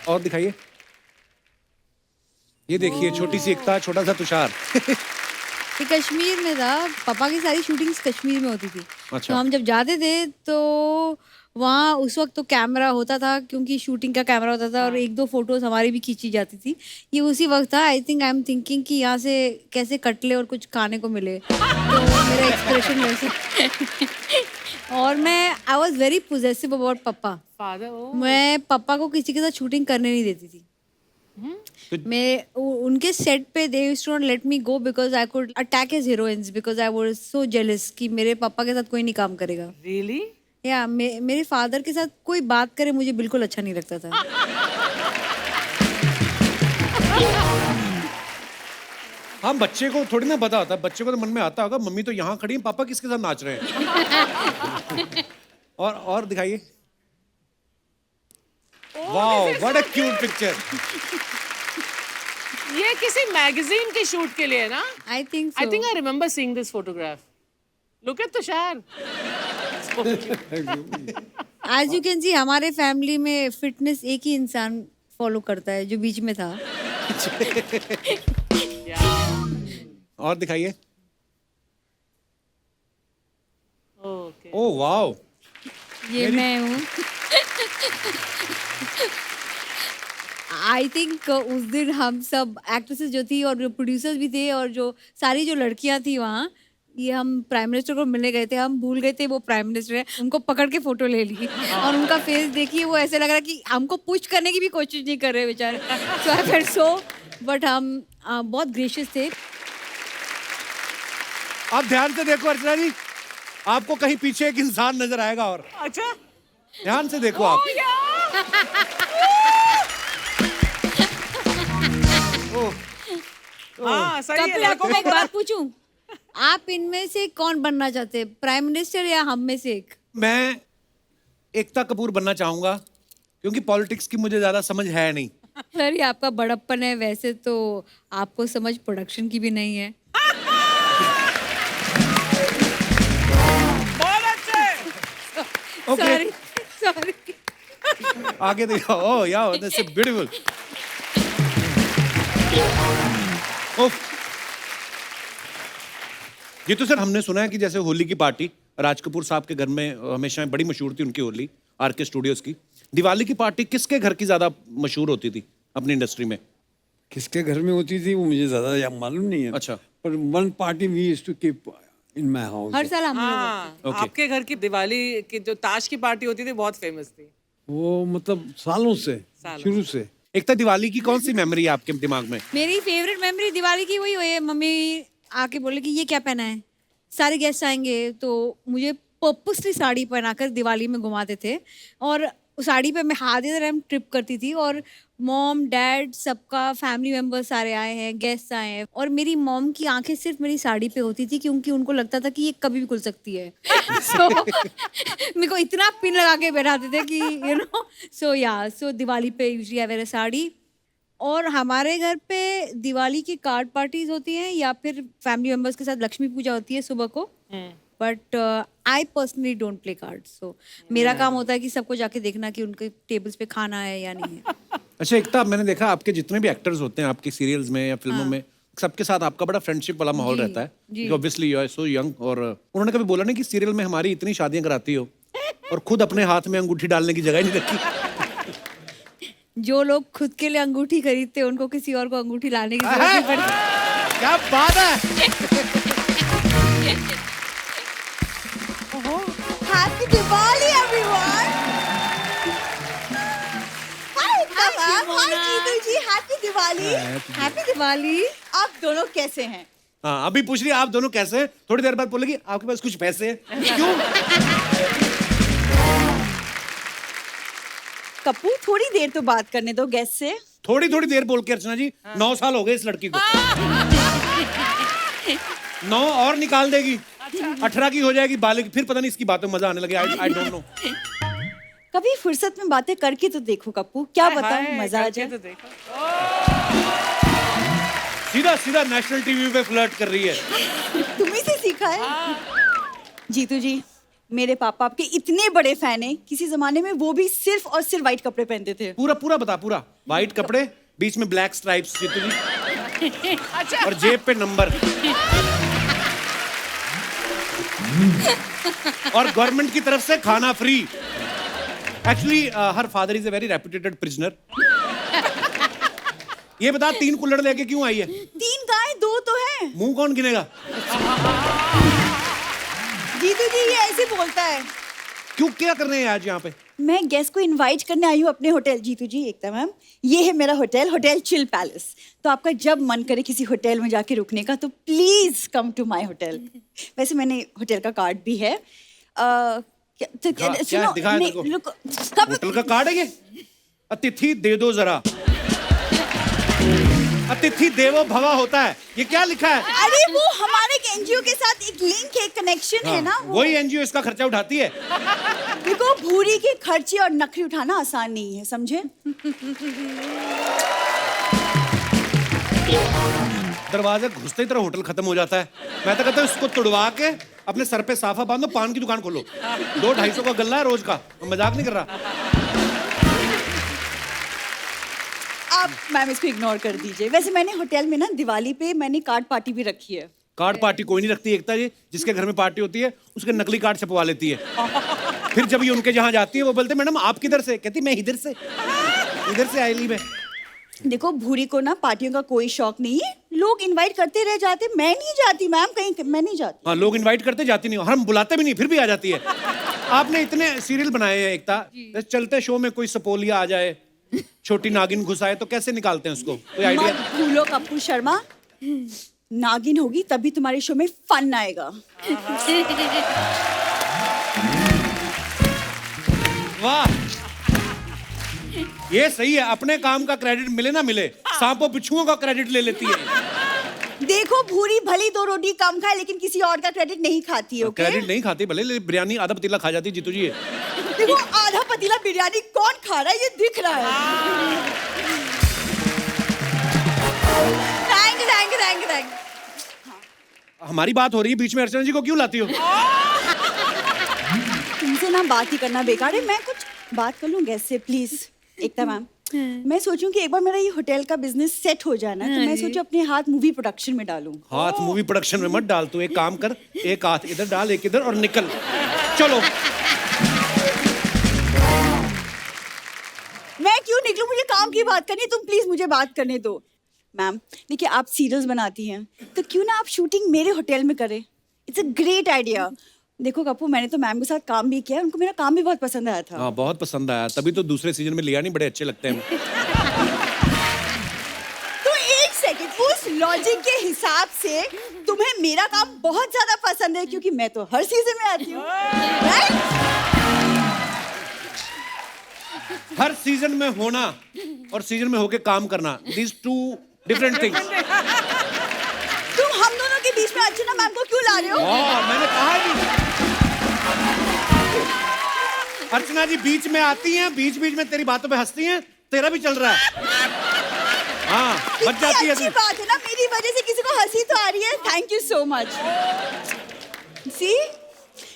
और दिखाइए, ये देखिए छोटी सी एकता, छोटा सा तुषार। ये कश्मीर में था, पापा की सारी शूटिंग्स कश्मीर में होती थी। अच्छा। तो हम जब जाते थे तो वहाँ उस वक्त तो कैमरा होता था, क्योंकि शूटिंग का कैमरा होता था, और एक दो फोटोज हमारी भी खींची जाती थी। ये उसी वक्त था। I think I am thinking कि यहाँ से कैसे कट ले और कुछ खाने को मिले, तो मेरा एक्सप्रेशन वैसे। और मैं I was very possessive about पापा। Father, oh. मैं पापा को किसी के साथ शूटिंग करने नहीं देती थी। मैं उनके सेट पे they used to not let me go because I could attack his heroines, because I was so jealous कि मेरे पापा के साथ कोई नहीं काम करेगा। Really? या मेरे फादर के साथ कोई बात करे मुझे बिल्कुल अच्छा नहीं लगता था। हम बच्चे को थोड़ी ना पता होता, बच्चे को तो मन में आता होगा मम्मी तो यहाँ खड़ी है, पापा किसके साथ नाच रहे हैं। और दिखाइए। Wow what a cute picture. ये किसी मैगजीन के शूट के लिए है ना? I think I think I remember seeing this photograph. Look at Tushar. As you can see हमारे फैमिली में फिटनेस एक ही इंसान फॉलो करता है, जो बीच में था। और दिखाइए। Okay. ओह वाओ, ये मैं हूँ। आई थिंक उस दिन हम सब एक्ट्रेसेस जो थी और जो प्रोड्यूसर्स भी थे और जो सारी जो लड़कियां थी वहाँ, ये हम प्राइम मिनिस्टर को मिलने गए थे, हम भूल गए थे वो प्राइम मिनिस्टर है, उनको पकड़ के फोटो ले ली और उनका फेस देखिए, वो ऐसे लग रहा कि हमको पुश करने की भी कोशिश नहीं कर रहे बेचारे। सो आई फेल्ट सो, बट हम बहुत ग्रेशियस थे। आप ध्यान से देखो अर्चना जी, आपको कहीं पीछे एक इंसान नजर आएगा, और अच्छा। ध्यान से देखो आप। हाँ सही है। कपिल, आपको मैं एक बात पूछूं, आप इनमें से कौन बनना चाहते हैं, प्राइम मिनिस्टर या हम में से एक? मैं एकता कपूर बनना चाहूंगा, क्योंकि पॉलिटिक्स की मुझे ज्यादा समझ है नहीं। सर ये आपका बड़प्पन है, वैसे तो आपको समझ प्रोडक्शन की भी नहीं है। बहुत अच्छे। Okay sorry. आगे देखो। ओह यार दैट्स ब्यूटीफुल। जीतू सर, हमने सुना है कि जैसे होली की पार्टी राज कपूर साहब के घर में हमेशा बड़ी मशहूर थी उनकी होली, आरके स्टूडियोज की। दिवाली की पार्टी किसके घर की ज्यादा मशहूर होती थी अपनी इंडस्ट्री में? किसके घर में होती थी वो मुझे ज्यादा मालूम नहीं है। अच्छा। पर one party we used to keep in my house. हर साल हम लोग हाँ, Okay. आपके घर की दिवाली की जो ताश की पार्टी होती थी बहुत फेमस थी। वो मतलब सालों से, शुरू से। एकता, दिवाली की कौन सी मेमोरी है आपके दिमाग में? मेरी फेवरेट मेमोरी दिवाली की वही है, मम्मी आके बोले कि ये क्या पहना है, सारे गेस्ट आएंगे, तो मुझे पर्पसली साड़ी पहनाकर दिवाली में घुमाते थे। और उस साड़ी पे मैं आधे टाइम ट्रिप करती थी और मॉम डैड सबका फैमिली मेम्बर्स सारे आए हैं, गेस्ट आए हैं और मेरी मॉम की आंखें सिर्फ मेरी साड़ी पे होती थी क्योंकि उनको लगता था कि ये कभी भी खुल सकती है। सो मेरे को इतना पिन लगा के बैठाते थे कि सो दिवाली पे यूजुअली आई वेयर अ साड़ी। और हमारे घर पे दिवाली की कार्ड पार्टीज होती हैं या फिर फैमिली मेम्बर्स के साथ लक्ष्मी पूजा होती है सुबह को। But I personally don't play card. So मेरा काम होता है कि सबको जाके देखना कि उनके टेबल्स पे खाना है या नहीं है। अच्छा एकता, मैंने देखा आपके जितने भी एक्टर्स होते हैं आपकी सीरियल्स में या फिल्मों में, सबके साथ आपका बड़ा फ्रेंडशिप वाला माहौल रहता है क्योंकि obviously you are so young. और उन्होंने कभी बोला नहीं कि सीरियल में हमारी इतनी शादियां कराती हो और खुद अपने हाथ में अंगूठी डालने की जगह ही नहीं रखी? जो लोग खुद के लिए अंगूठी खरीदते हैं उनको किसी और को अंगूठी लाने की जरूरत नहीं पड़ती। क्या बात है। Happy Diwali, everyone! Hi, Ma'am. Hi, Jeetu ji. Happy Diwali. Happy Diwali. आप दोनों कैसे हैं? हाँ, अभी पूछ रही है आप दोनों कैसे हैं, थोड़ी देर बाद बोलेगी आपके पास कुछ पैसे हैं। क्यों? कपूर, थोड़ी देर तो बात करने दो गेस्ट से। थोड़ी थोड़ी देर बोल के अर्चना जी 9 साल हो गए इस लड़की को। 9 और निकाल देगी, 18 की हो जाएगी बालिग, फिर पता नहीं इसकी बातों में मजा आने लगे। I don't know. कभी फुर्सत में बातें करके तो देखो कपूर, क्या बताऊं, मजा आ करके जाए। तो देखो। सीधा सीधा नेशनल टीवी पे फ्लर्ट कर रही है। तुम्ही से सीखा है। जीतू जी, मेरे पापा आपके इतने बड़े फैन हैं, किसी जमाने में वो भी सिर्फ और सिर्फ व्हाइट कपड़े पहनते थे। पूरा पूरा बता, पूरा व्हाइट कपड़े, बीच में ब्लैक स्ट्राइप्स, जीतू जी, और जेब पे नंबर, और गवर्नमेंट की तरफ से खाना free. Actually her father is a very reputed prisoner. ये बता 3 कुल्हड़ लेके क्यों आई है? 3 गाय 2 तो है। मुंह कौन गिनेगा? जीतू जी ये ऐसे बोलता है। क्यों, क्या कर रहे हैं आज यहाँ पे? मैं गेस्ट को इनवाइट करने आई हूँ अपने होटल। जीतू जी, एकता मैम, ये है मेरा होटल, होटल चिल पैलेस। तो आपका जब मन करे किसी होटल में जाके रुकने का तो please come to my hotel. वैसे मैंने होटल का कार्ड भी है। क्या दिखाया तेरे को? होटल का कार्ड है ये? अतिथि दे दो जरा। अतिथि देवो भवा होता है, ये क्या लिखा है? अरे वो हमारे एनजीओ के साथ एक लिंक है, कनेक्शन है ना। वही एनजीओ इसका खर्चा उठाती है। देखो, भूरी के खर्चे और नखरी उठाना आसान नहीं है, समझे? दरवाजे घुसते ही तरह होटल खत्म हो जाता है। मैं तो कहता हूँ इसको तुड़वा के अपने सर पे साफा बांधो, पान की दुकान खोलो। 200-250 का गल्ला है रोज का, मजाक नहीं कर रहा। आप मैम इसको इग्नोर कर दीजिए। वैसे मैंने होटल में ना दिवाली पे मैंने कार्ड पार्टी भी रखी है। कार्ड पार्टी कोई नहीं रखती एकता जी। जिसके घर में पार्टी होती है उसके नकली कार्ड छपवा लेती है। फिर जब ये उनके जहाँ जाती है वो बोलते मैडम आप किधर से? कहती मैं इधर से, इधर से आई ली मैं। देखो, भूरी को ना पार्टियों का कोई शौक नहीं है। लोग इनवाइट करते रह जाते, मैं नहीं जाती मैम, कहीं मैं नहीं जाती। हाँ, लोग इनवाइट करते जाती नहीं, हम बुलाते भी नहीं फिर भी आ जाती है। आपने इतने सीरियल बनाए हैं एकता, चलते शो में कोई सपोलिया आ जाए, छोटी नागिन घुस आए तो कैसे निकालते हैं उसको? कोई आइडिया? मत भूलो कपूर शर्मा, नागिन होगी तभी तुम्हारे शो में फन आएगा। वाह, ये सही है। अपने काम का क्रेडिट मिले ना मिले, सांपों बिच्छुओं का क्रेडिट ले लेती है। देखो, भूरी भली 2 रोटी कम खाए लेकिन किसी और का क्रेडिट नहीं खाती है। क्रेडिट नहीं खाती भले, लेकिन बिरयानी आधा पतीला खा जाती जीतू जी। देखो, आधा पतीला बिरयानी कौन खा रहा है ये दिख रहा है। थैंक। हमारी बात हो रही है, बीच में अर्चना जी को क्यों लाती हो? तुमसे ना बात ही करना बेकार है। मैं कुछ बात कर लूं गेस्ट से, प्लीज। एकता मैम, मैं सोचूं कि एक बार मेरा ये होटल का बिजनेस सेट हो जाए ना, तो मैं सोचूं अपने हाथ मूवी प्रोडक्शन में डालूं। हाथ मूवी प्रोडक्शन में मत डाल, तू एक काम कर, एक हाथ इधर डाल, एक इधर, और निकल। चलो। मैं क्यों निकलूं? मुझे काम की बात करनी है, तुम प्लीज मुझे बात करने दो। मैम देखिए, आप सीरियल्स बनाती हैं तो क्यों ना आप शूटिंग मेरे होटल में करें। It's a great idea. देखो कपूर, मैंने तो मैम के साथ काम भी किया, उनको मेरा काम भी बहुत पसंद आया था। हाँ, बहुत पसंद आया, तभी तो दूसरे सीजन में लिया नहीं, बड़े अच्छे लगते हैं। तो एक सेकंड, उस लॉजिक के हिसाब से तुम्हें मेरा काम बहुत ज्यादा पसंद है क्योंकि मैं तो हर सीजन में आती हूँ, राइट? हर सीजन में होना और सीजन में होके काम करना, these two different things. तुम हम दोनों के बीच में अर्चना मैम को क्यों ला रहे हो? मैंने कहा ही अर्चना जी बीच में आती हैं, बीच बीच में तेरी बातों पे हंसती हैं, तेरा भी चल रहा है। हाँ, बच जाती है अच्छी तू। बात है ना, मेरी वजह से किसी को हंसी तो आ रही है। Thank you so much. सी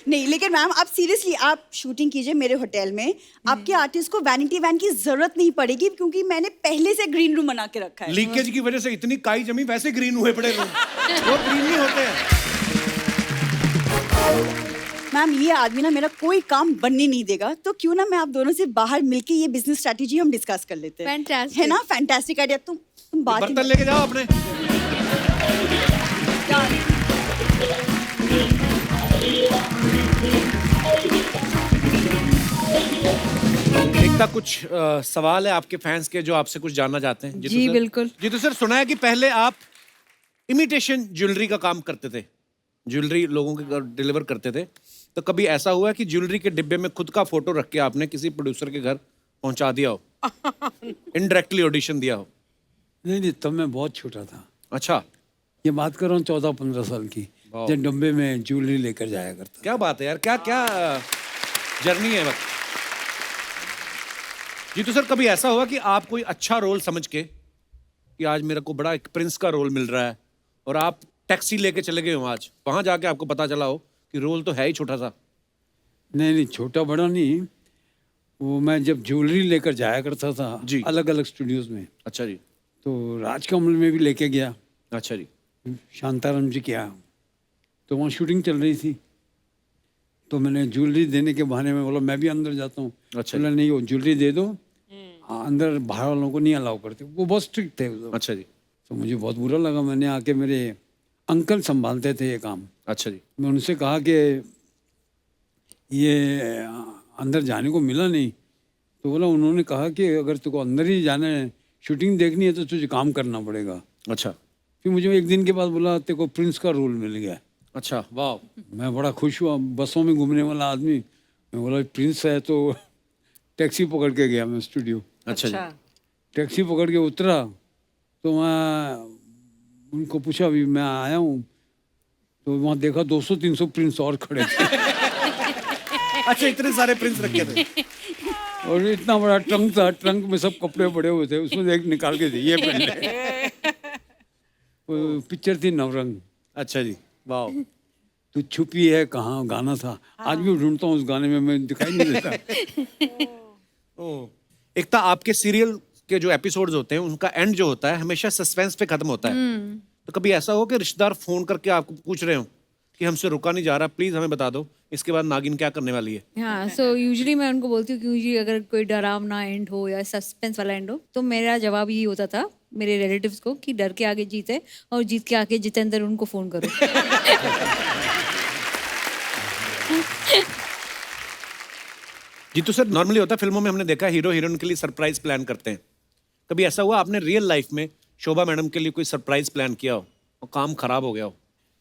नहीं, लेकिन मैम आप सीरियसली आप शूटिंग कीजिए मेरे होटल में। आपके आर्टिस्ट को वैनिटी वैन की जरूरत नहीं पड़ेगी, क्योंकि मैंने पहले से ग्रीन रूम बना के रखा है। लीकेज की वजह से इतनी काई जमी, वैसे ग्रीन हुए पड़े रूम, वो ग्रीन नहीं होते हैं। मैम ये आदमी ना मेरा कोई काम बनने नहीं देगा, तो क्यों ना मैं आप दोनों से बाहर मिलके ये बिजनेस स्ट्रेटेजी हम डिस्कस कर लेते हैं। Fantastic. है ना, फैंटास्टिक आइडिया। तुम बात ही बर्तन लेके जाओ अपने। एकता, कुछ सवाल है आपके फैंस के जो आपसे कुछ जानना चाहते हैं? जी, सर? बिल्कुल। जीतू सर, सुना है कि पहले आप इमिटेशन ज्वेलरी का काम करते थे, ज्वेलरी लोगों के घर डिलीवर करते थे, तो कभी ऐसा हुआ कि ज्वेलरी के डिब्बे में खुद का फोटो रख के आपने किसी प्रोड्यूसर के घर पहुंचा दिया हो, इनडायरेक्टली ऑडिशन दिया हो? नहीं, तब मैं बहुत छोटा था। अच्छा, ये बात कर रहा हूँ 14-15 साल की, जब डब्बे में ज्वेलरी लेकर जाया करता। क्या बात है यार, क्या क्या जर्नी है वक्त। जीतू सर, कभी ऐसा हुआ कि आप कोई अच्छा रोल समझ के कि आज मेरे को बड़ा एक प्रिंस का रोल मिल रहा है और आप टैक्सी लेके चले गए हो, आज वहां जाके आपको पता चला हो कि रोल तो है ही छोटा सा? नहीं, छोटा बड़ा नहीं, वो मैं जब ज्वेलरी लेकर जाया करता था जी। अलग अलग स्टूडियोज में, अच्छा जी, तो राजकमल में भी लेके गया, अच्छा जी, शांताराम जी के यहाँ, तो वहाँ शूटिंग चल रही थी, तो मैंने ज्वेलरी देने के बहाने में बोला मैं भी अंदर जाता हूँ। अच्छा बोला नहीं, वो ज्वेलरी दे दो, अंदर बाहर वालों को नहीं अलाउ करते, वो बहुत स्ट्रिक्ट थे उस वक्त। अच्छा जी, तो मुझे बहुत बुरा लगा। मैंने आके, मेरे अंकल संभालते थे ये काम, अच्छा जी, मैं उनसे कहा कि ये अंदर जाने को मिला नहीं, तो बोला उन्होंने कहा कि अगर तुझको अंदर ही जाना है, शूटिंग देखनी है, तो तुझे काम करना पड़ेगा। अच्छा, फिर मुझे एक दिन के बाद बोला तेरे को प्रिंस का रोल मिल गया। अच्छा, वाह, मैं बड़ा खुश हुआ, बसों में घूमने वाला आदमी, मैं बोला प्रिंस है, तो टैक्सी पकड़ के गया मैं स्टूडियो। अच्छा जी, टैक्सी पकड़ के उतरा, तो मैं उनको पूछा अभी मैं आया हूँ, तो वहाँ देखा 200-300 प्रिंस और खड़े थे। अच्छा, इतने सारे प्रिंस रखे थे और इतना बड़ा ट्रंक था, ट्रंक में सब कपड़े पड़े हुए थे, उसमें से एक निकाल के दी, ये पहन ले। वो पिक्चर थी नवरंग। अच्छा जी, वाह, तू छुपी है कहाँ गाना था, आज भी ढूंढता हूँ उस गाने में, मैं दिखाई नहीं देता। एकता, आपके सीरियल के जो एपिसोड्स होते हैं उनका एंड जो होता है हमेशा सस्पेंस पे खत्म होता है, तो कभी ऐसा हो कि रिश्तेदार फोन करके आपको पूछ रहे हो कि हमसे रुका नहीं जा रहा, प्लीज हमें बता दो इसके बाद नागिन क्या करने वाली है? हाँ, सो यूजुअली मैं उनको बोलती हूँ कि यूजुअली अगर कोई डरावना एंड हो या सस्पेंस वाला एंड हो, तो मेरा जवाब यही होता था मेरे रिलेटिव्स को कि डर के आगे जीत है और जीत के आगे जितेंद्र उनको फोन करो। जीतू सर, नॉर्मली होता है फिल्मों में, हमने देखा हीरो हीरोइन के लिए सरप्राइज प्लान करते हैं, कभी ऐसा हुआ आपने रियल लाइफ में शोभा मैडम के लिए कोई सरप्राइज प्लान किया हो और काम खराब हो गया हो?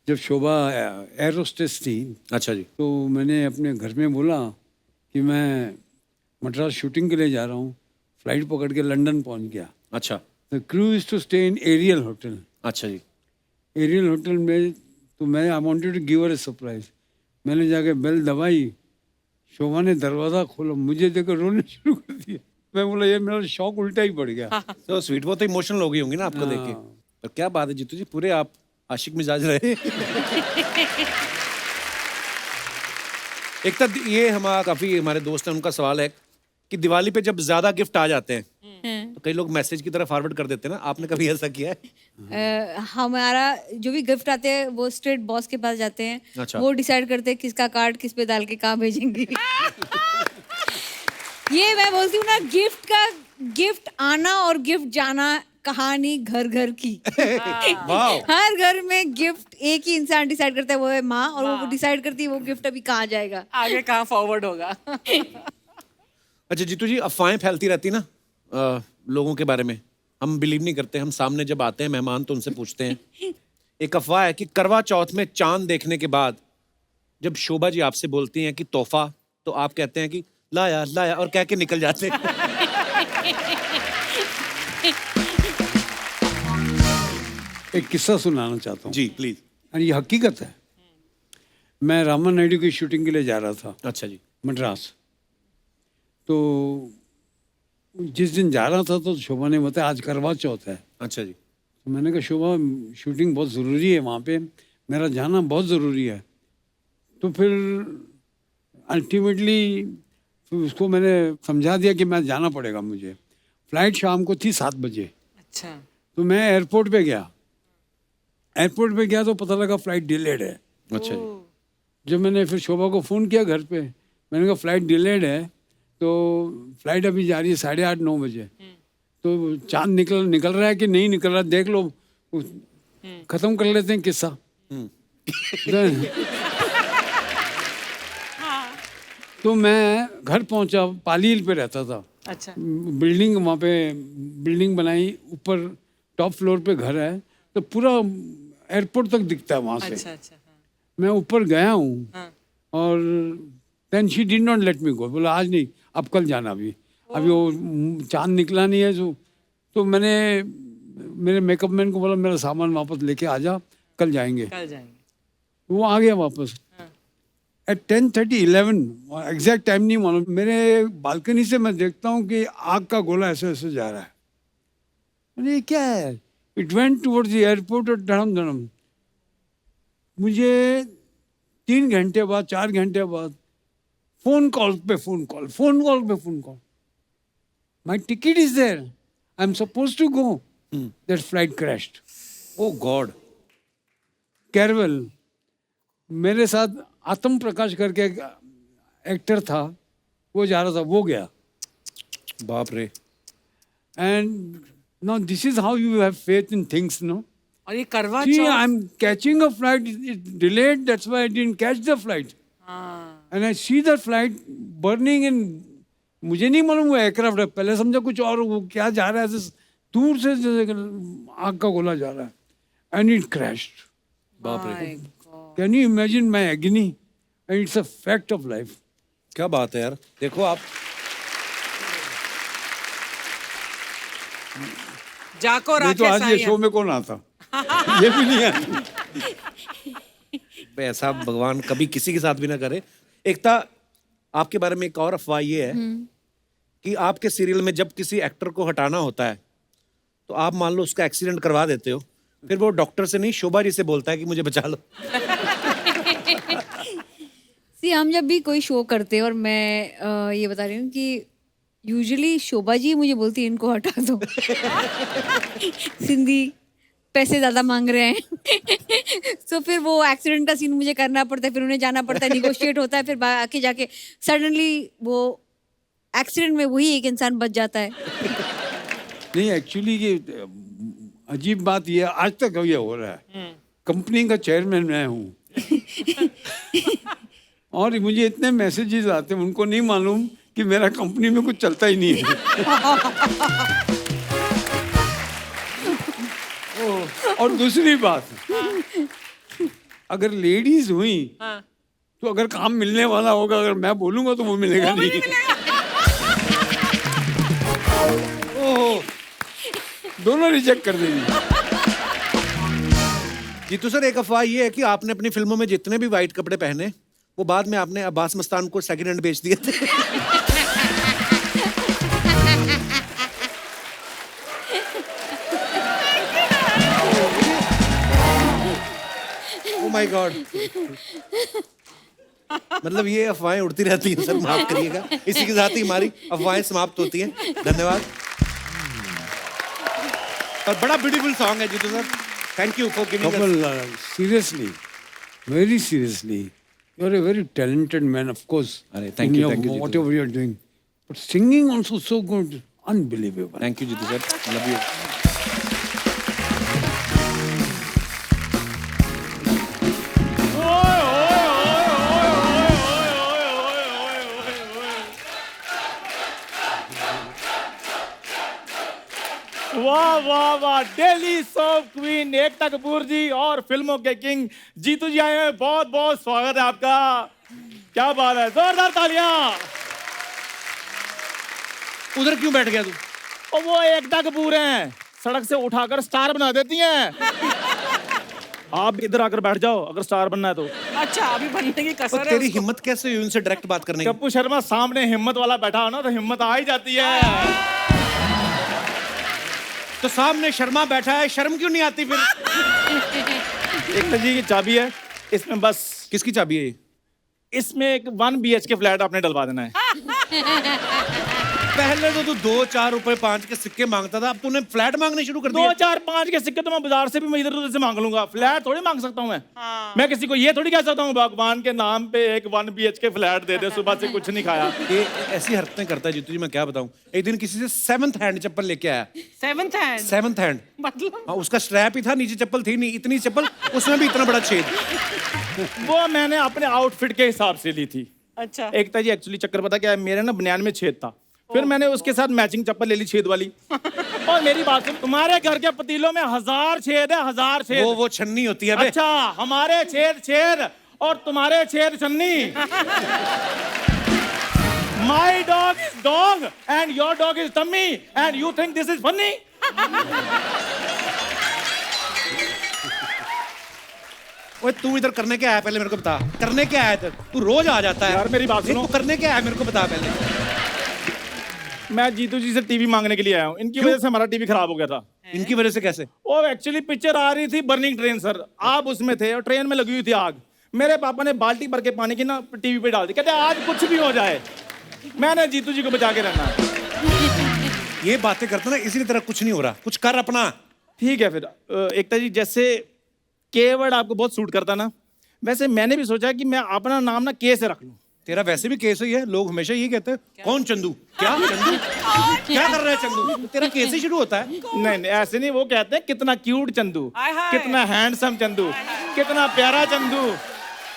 जब शोभा एयर होस्टेस थी, अच्छा जी, तो मैंने अपने घर में बोला कि मैं मद्रास शूटिंग के लिए जा रहा हूँ, फ्लाइट पकड़ के लंदन पहुँच गया। अच्छा, the crew is to stay in Ariel hotel. अच्छा जी, एरियल होटल में, तो मैं I wanted to give her a surprise. मैंने जाके बेल दबाई, शोभा ने दरवाज़ा खोला, मुझे देखकर रोने शुरू कर दिया। मैं बोला ये मेरा शौक उल्टा ही पड़ गया। तो स्वीट, वो तो इमोशनल हो गई होंगी ना आपको देख के। तो क्या बात है जीतू जी, पूरे आप आशिक मिजाज रहे। एक तक ये हमारा काफी हमारे दोस्त हैं, उनका सवाल है कि दिवाली पे जब ज्यादा गिफ्ट आ जाते हैं तो कई लोग मैसेज की तरह फॉरवर्ड कर देते हैं ना, आपने कभी ऐसा किया है? हमारा जो भी गिफ्ट आते हैं वो स्ट्रेट बॉस के पास जाते हैं। अच्छा। वो डिसाइड करते हैं किसका कार्ड किस पे डाल के कहाँ भेजेंगे। ये मैं बोलती हूँ ना, गिफ्ट आना और गिफ्ट जाना कहानी घर घर की। हर घर में गिफ्ट एक ही इंसान डिसाइड करता है, वो है माँ, और वो डिसाइड करती है वो गिफ्ट अभी कहाँ जाएगा, आगे कहाँ फॉरवर्ड होगा। अच्छा जीतू जी, अफवाहें फैलती रहती ना लोगों के बारे में, हम बिलीव नहीं करते। हम सामने जब आते हैं मेहमान तो उनसे पूछते हैं। एक अफवाह है कि करवा चौथ में चांद देखने के बाद जब शोभा जी आपसे बोलती हैं कि तोहफा, तो आप कहते हैं कि लाया लाया और कह के निकल जाते हैं। एक किस्सा सुनाना चाहता हूँ जी प्लीज। और ये हकीकत है। मैं रामा नायडू की शूटिंग के लिए जा रहा था अच्छा जी। मद्रास। तो जिस दिन जा रहा था तो शोभा ने बताया आज करवा चौथ है। अच्छा जी। तो मैंने कहा शोभा शूटिंग बहुत ज़रूरी है वहाँ पे, मेरा जाना बहुत ज़रूरी है। तो फिर अल्टीमेटली फिर उसको मैंने समझा दिया कि मैं जाना पड़ेगा मुझे। फ्लाइट शाम को थी 7 बजे। अच्छा। तो मैं एयरपोर्ट पे गया। एयरपोर्ट पे गया तो पता लगा फ्लाइट डिलेड है। अच्छा जी। जब मैंने फिर शोभा को फ़ोन किया घर पे, मैंने कहा फ्लाइट डिलेड है, तो फ्लाइट अभी जा रही है 8:30-9 बजे। तो चांद निकल रहा है कि नहीं निकल रहा देख लो, ख़त्म कर लेते हैं किस्सा। तो मैं घर पहुंचा, पाली हिल पे रहता था। अच्छा। बिल्डिंग वहाँ पे बिल्डिंग बनाई, ऊपर टॉप फ्लोर पे घर है, तो पूरा एयरपोर्ट तक दिखता है वहाँ से। अच्छा अच्छा। मैं ऊपर गया हूँ हाँ। और then she did not let me go. बोला आज नहीं, अब कल जाना। अभी वो चांद निकला नहीं है। तो मैंने मेरे मेकअप मैन को बोला मेरा सामान वापस लेके आ जा, कल जाएंगे। कल जाएंगे। वो आ गया वापस। एट 10:30 11 एग्जैक्ट टाइम नहीं मालूम, मेरे बालकनी से मैं देखता हूँ कि आग का गोला ऐसे ऐसे जा रहा है। मैंने ये क्या है? It went towards the airport और धड़म धड़म। मुझे 3 घंटे बाद 4 घंटे बाद फोन कॉल पे phone call. My ticket is there, I am suppose to go, that flight crashed. Oh God. कैरवेल, मेरे साथ आत्म प्रकाश करके एक एक्टर था, वो जा रहा था, वो गया। बाप रे। And now this is how you have faith in things, no. और ये करवा See, Chauth. I'm catching a flight. It's delayed. That's why I didn't catch the flight. हाँ। And I see the flight burning in. मुझे नहीं मालूम वो aircraft है। पहले समझा कुछ और, वो क्या जा रहा है ऐसे दूर से जैसे आग का गोला जा रहा है। And it crashed. बाप रे। My God. Can you imagine my agony? And it's a fact of life. क्या बात है यार। देखो आप, जाको नहीं तो राकेश आज ये शो आर्यन। में कौन आता? ये भी नहीं आता। बे ऐसा भगवान कभी किसी के साथ भी ना करे। एकता, आपके बारे में एक और अफवाह ये है कि आपके सीरियल में जब किसी एक्टर को हटाना होता है तो आप मान लो उसका एक्सीडेंट करवा देते हो, फिर वो डॉक्टर से नहीं शोभा जी से बोलता है कि मुझे बचा लो। सी हम जब भी कोई शो करते हैं, और मैं ये बता रही हूँ कि यूजुअली शोभा जी मुझे बोलती है इनको हटा दो। सिंधी पैसे ज़्यादा मांग रहे हैं। तो फिर वो एक्सीडेंट का सीन मुझे करना पड़ता है, फिर उन्हें जाना पड़ता है, निगोशिएट होता है, फिर आके जाके सडनली वो एक्सीडेंट में वही एक इंसान बच जाता है। नहीं, एक्चुअली ये अजीब बात ये आज तक ये हो रहा है। कंपनी का चेयरमैन मैं हूँ और मुझे इतने मैसेजेस आते हैं, उनको नहीं मालूम कि मेरा कंपनी में कुछ चलता ही नहीं है। और दूसरी बात, अगर लेडीज हुई तो अगर काम मिलने वाला होगा, अगर मैं बोलूंगा तो वो मिलेगा नहीं। ओह, दोनों रिजेक्ट कर देंगे। जीतू सर, एक अफवाह ये है कि आपने अपनी फिल्मों में जितने भी वाइट कपड़े पहने वो बाद में आपने अब्बास मस्तान को सेकंड हैंड बेच दिए थे। Oh my God. मतलब ये अफवाहें उड़ती रहती हैं सर, माफ करिएगा। इसी के साथ ही हमारी अफवाहें समाप्त होती हैं। धन्यवाद। और बड़ा ब्यूटीफुल सॉन्ग है Jeetu sir. Thank you for giving us. Kapil, seriously, very seriously, you're a very talented man, of course. Arey, thank you, Jitu. Whatever you're doing, but singing also so good, unbelievable. Thank you Jeetu sir, love you. वाह वाह वाह। Daily soap queen Ekta Kapoor ji और फिल्मों के king Jitu जी आए हैं। बहुत बहुत स्वागत है आपका। क्या बात है, जोरदार तालियां। उधर क्यों बैठ गया तू? और वो एकता कपूर हैं, सड़क से उठाकर स्टार बना देती हैं। आप इधर आकर बैठ जाओ अगर स्टार बनना है तो। अच्छा अभी बनने की और कसर है तेरी उसको। हिम्मत कैसे हुई उनसे डायरेक्ट बात करने की? कप्पू शर्मा सामने हिम्मत वाला बैठा हो ना तो हिम्मत आ ही जाती है। तो सामने शर्मा बैठा है, शर्म क्यों नहीं आती फिर? एकता जी की चाबी है इसमें, बस किसकी चाबी है ये? इसमें एक 1 BHK फ्लैट आपने डलवा देना है। पहले तो तू 2, 4 रुपए 5 के सिक्के मांगता था, अब तूने फ्लैट मांगने शुरू कर दिया। 2, 4, 5 के सिक्के तो मैं बाजार से भी मैं इधर उधर से मांग लूंगा, फ्लैट थोड़ी मांग सकता हूँ मैं। मैं किसी को ये थोड़ी कह सकता हूँ भगवान के नाम पे एक 1 BHK फ्लैट दे दे, सुबह से कुछ नहीं खाया। ये ऐसी हरकतें करता है जीतू जी, मैं क्या बताऊं। एक दिन किसी से 7th हैंड चप्पल लेके आया। 7th हैंड 7th हैंड, मतलब हाँ, उसका स्ट्रैप ही था, नीचे चप्पल थी नहीं, इतनी चप्पल, उसमें भी इतना बड़ा छेद। वो मैंने अपने आउटफिट के हिसाब से ली थी। अच्छा एकता जी एक्चुअली चक्कर पता क्या है, मेरे ना बनियान में छेद था, फिर मैंने उसके साथ मैचिंग चप्पल ले ली छेद वाली। और मेरी बात सुन, तुम्हारे घर के पतीलों में 1000 छेद है, 1000 छेद। वो छन्नी होती है बे। अच्छा, हमारे छेद छेद और तुम्हारे छेद छन्नी। My dog is dog and your dog is tummy and you think this is funny? ओए तू इधर करने क्या आया पहले मेरे को बता, करने क्या आया इधर? तू रोज आ जाता है यार, मेरी बात नहीं, सुनो। तू करने क्या आया मेरे को बता पहले। मैं जीतू जी से टीवी मांगने के लिए आया हूँ, इनकी वजह से हमारा टीवी खराब हो गया था। इनकी वजह से कैसे? वो एक्चुअली पिक्चर आ रही थी बर्निंग ट्रेन सर, आप उसमें थे और ट्रेन में लगी हुई थी आग। मेरे पापा ने बाल्टी भर के पानी की ना टीवी पे डाल दी, कहते आज कुछ भी हो जाए मैंने जीतू जी को बचा के रहना है। ये बातें करते ना इसी तरह कुछ नहीं हो रहा, कुछ कर अपना। ठीक है फिर एकता जी, जैसे के वर्ड आपको बहुत सूट करता ना, वैसे मैंने भी सोचा कि मैं अपना नाम ना के से रख लूं। तेरा वैसे भी केस ही है, लोग हमेशा ये कहते हैं कौन चंदू, क्या चंदू, क्या कर रहा है चंदू? तेरा केस ही शुरू होता है। नहीं नहीं ऐसे नहीं, वो कहते हैं कितना क्यूट चंदू, हाय हाय। कितना हैंडसम चंदू, कितना प्यारा चंदू,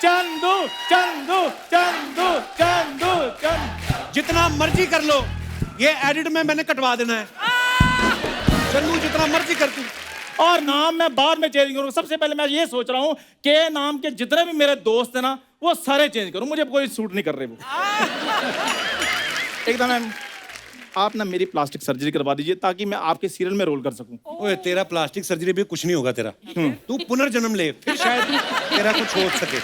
चंदू चंदू चंदू चंदू चंदू। जितना मर्जी कर लो, ये एडिट में मैंने कटवा देना है। चंदू जितना मर्जी कर तू। और नाम मैं बाद में चेंज करूंगा। सबसे पहले मैं ये सोच रहा हूँ के नाम के जितने भी मेरे दोस्त हैं ना, वो सारे चेंज करूं, मुझे कोई सूट नहीं कर रहे वो। एकदम मैम, आप ना मेरी प्लास्टिक सर्जरी करवा दीजिए ताकि मैं आपके सीरियल में रोल कर सकूं। ओए तेरा प्लास्टिक सर्जरी भी कुछ नहीं होगा तेरा। तू पुनर्जन्म ले, फिर शायद तेरा कुछ हो सके।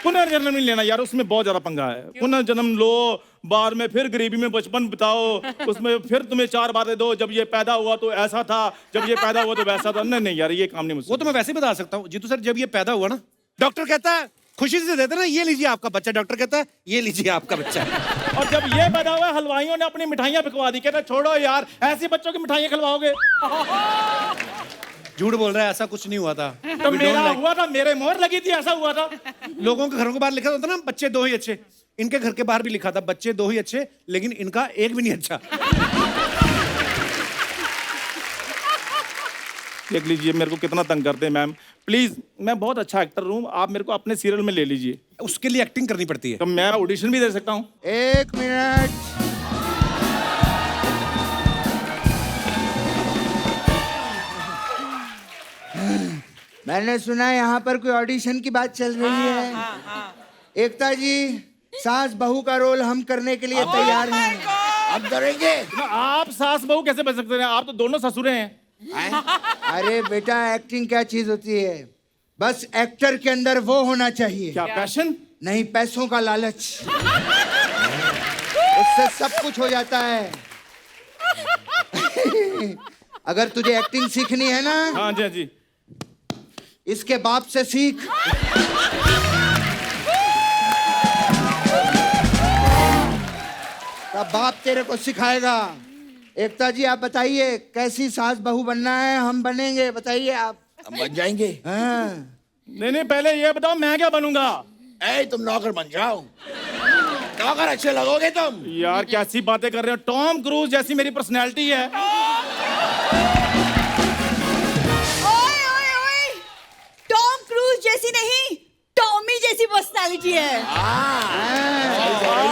पुनर्जन्म नहीं लेना यार, उसमें बहुत ज्यादा पंगा है। पुनर्जन्म लो, बाद में फिर गरीबी में बचपन बिताओ, उसमें फिर तुम्हें 4 बातें दो, जब ये पैदा हुआ तो ऐसा था, जब ये पैदा हुआ तो वैसा था। नहीं नहीं यार, ये काम नहीं मुझसे। वो तो मैं वैसे ही बता सकता हूँ जीतू सर। जब ये पैदा हुआ ना, डॉक्टर कहता है खुशी से देते ना, ये लीजिए आपका बच्चा। डॉक्टर कहता है ये लीजिए आपका बच्चा। और जब ये पैदा हुआ, हलवाइयों ने अपनी मिठाइयां बिकवा दी, कहते छोड़ो यार, ऐसे बच्चों की मिठाइयां खिलवाओगे। झूठ बोल रहा है, ऐसा कुछ नहीं हुआ था। तो We don't मेरा like- हुआ था, मेरे मोहर लगी थी, ऐसा हुआ था। लोगों के घरों के बाहर लिखा होता ना बच्चे 2 ही अच्छे, इनके घर के बाहर भी लिखा था बच्चे 2 ही अच्छे, लेकिन इनका एक भी नहीं अच्छा। देख लीजिए मेरे को कितना तंग करते हैं मैम। प्लीज, मैं बहुत अच्छा एक्टर हूँ, आप मेरे को अपने सीरियल में ले लीजिए। उसके लिए एक्टिंग करनी पड़ती है। तो मैं ऑडिशन भी दे सकता हूँ। 1 मिनट। मैंने सुना है यहाँ पर कोई ऑडिशन की बात चल रही है। एकता जी, सास बहू का रोल हम करने के लिए तैयार हैं। हम करेंगे। आप सास बहू कैसे बन सकते हैं? आप तो दोनों ससुरे हैं। अरे बेटा, एक्टिंग क्या चीज होती है? बस एक्टर के अंदर वो होना चाहिए। क्या पैशन? नहीं, पैसों का लालच। उससे सब कुछ हो जाता है। अगर तुझे एक्टिंग सीखनी है ना, हाँ जी, हाँ जी। इसके बाप से सीख। तब बाप तेरे को सिखाएगा। एकता जी, आप बताइए कैसी सास बहू बनना है? हम बनेंगे, बताइए आप। हम बन जाएंगे। हाँ। नहीं नहीं, पहले ये बताओ मैं क्या बनूंगा? तुम नौकर बन जाओ, नौकर अच्छे लगोगे तुम। यार कैसी बातें कर रहे हो? टॉम क्रूज जैसी मेरी पर्सनैलिटी है। ओए ओए ओए, टॉम क्रूज जैसी नहीं, टॉमी जैसी पर्सनालिटी है।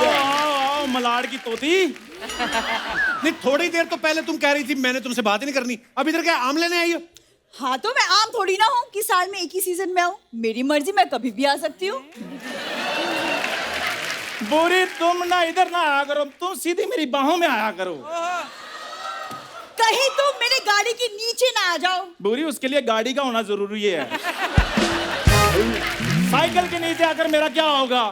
आओ, मलाड की तोती। नहीं, थोड़ी देर तो पहले तुम कह रही थी मैंने तुमसे बात ही नहीं करनी, अब इधर क्या आम लेने आई हो? हाँ, तो मैं आम थोड़ी ना हूँ कि साल में एक ही सीजन में आऊँ। मेरी मर्जी, मैं कभी भी आ सकती हूँ। बुरी, तुम ना इधर ना आया करो, तुम सीधी मेरी बाहों में आया करो। कहीं तुम मेरे गाड़ी के नीचे ना आ जाओ। बुरी, उसके लिए गाड़ी का होना जरूरी है। साइकिल के नीचे आकर मेरा क्या होगा?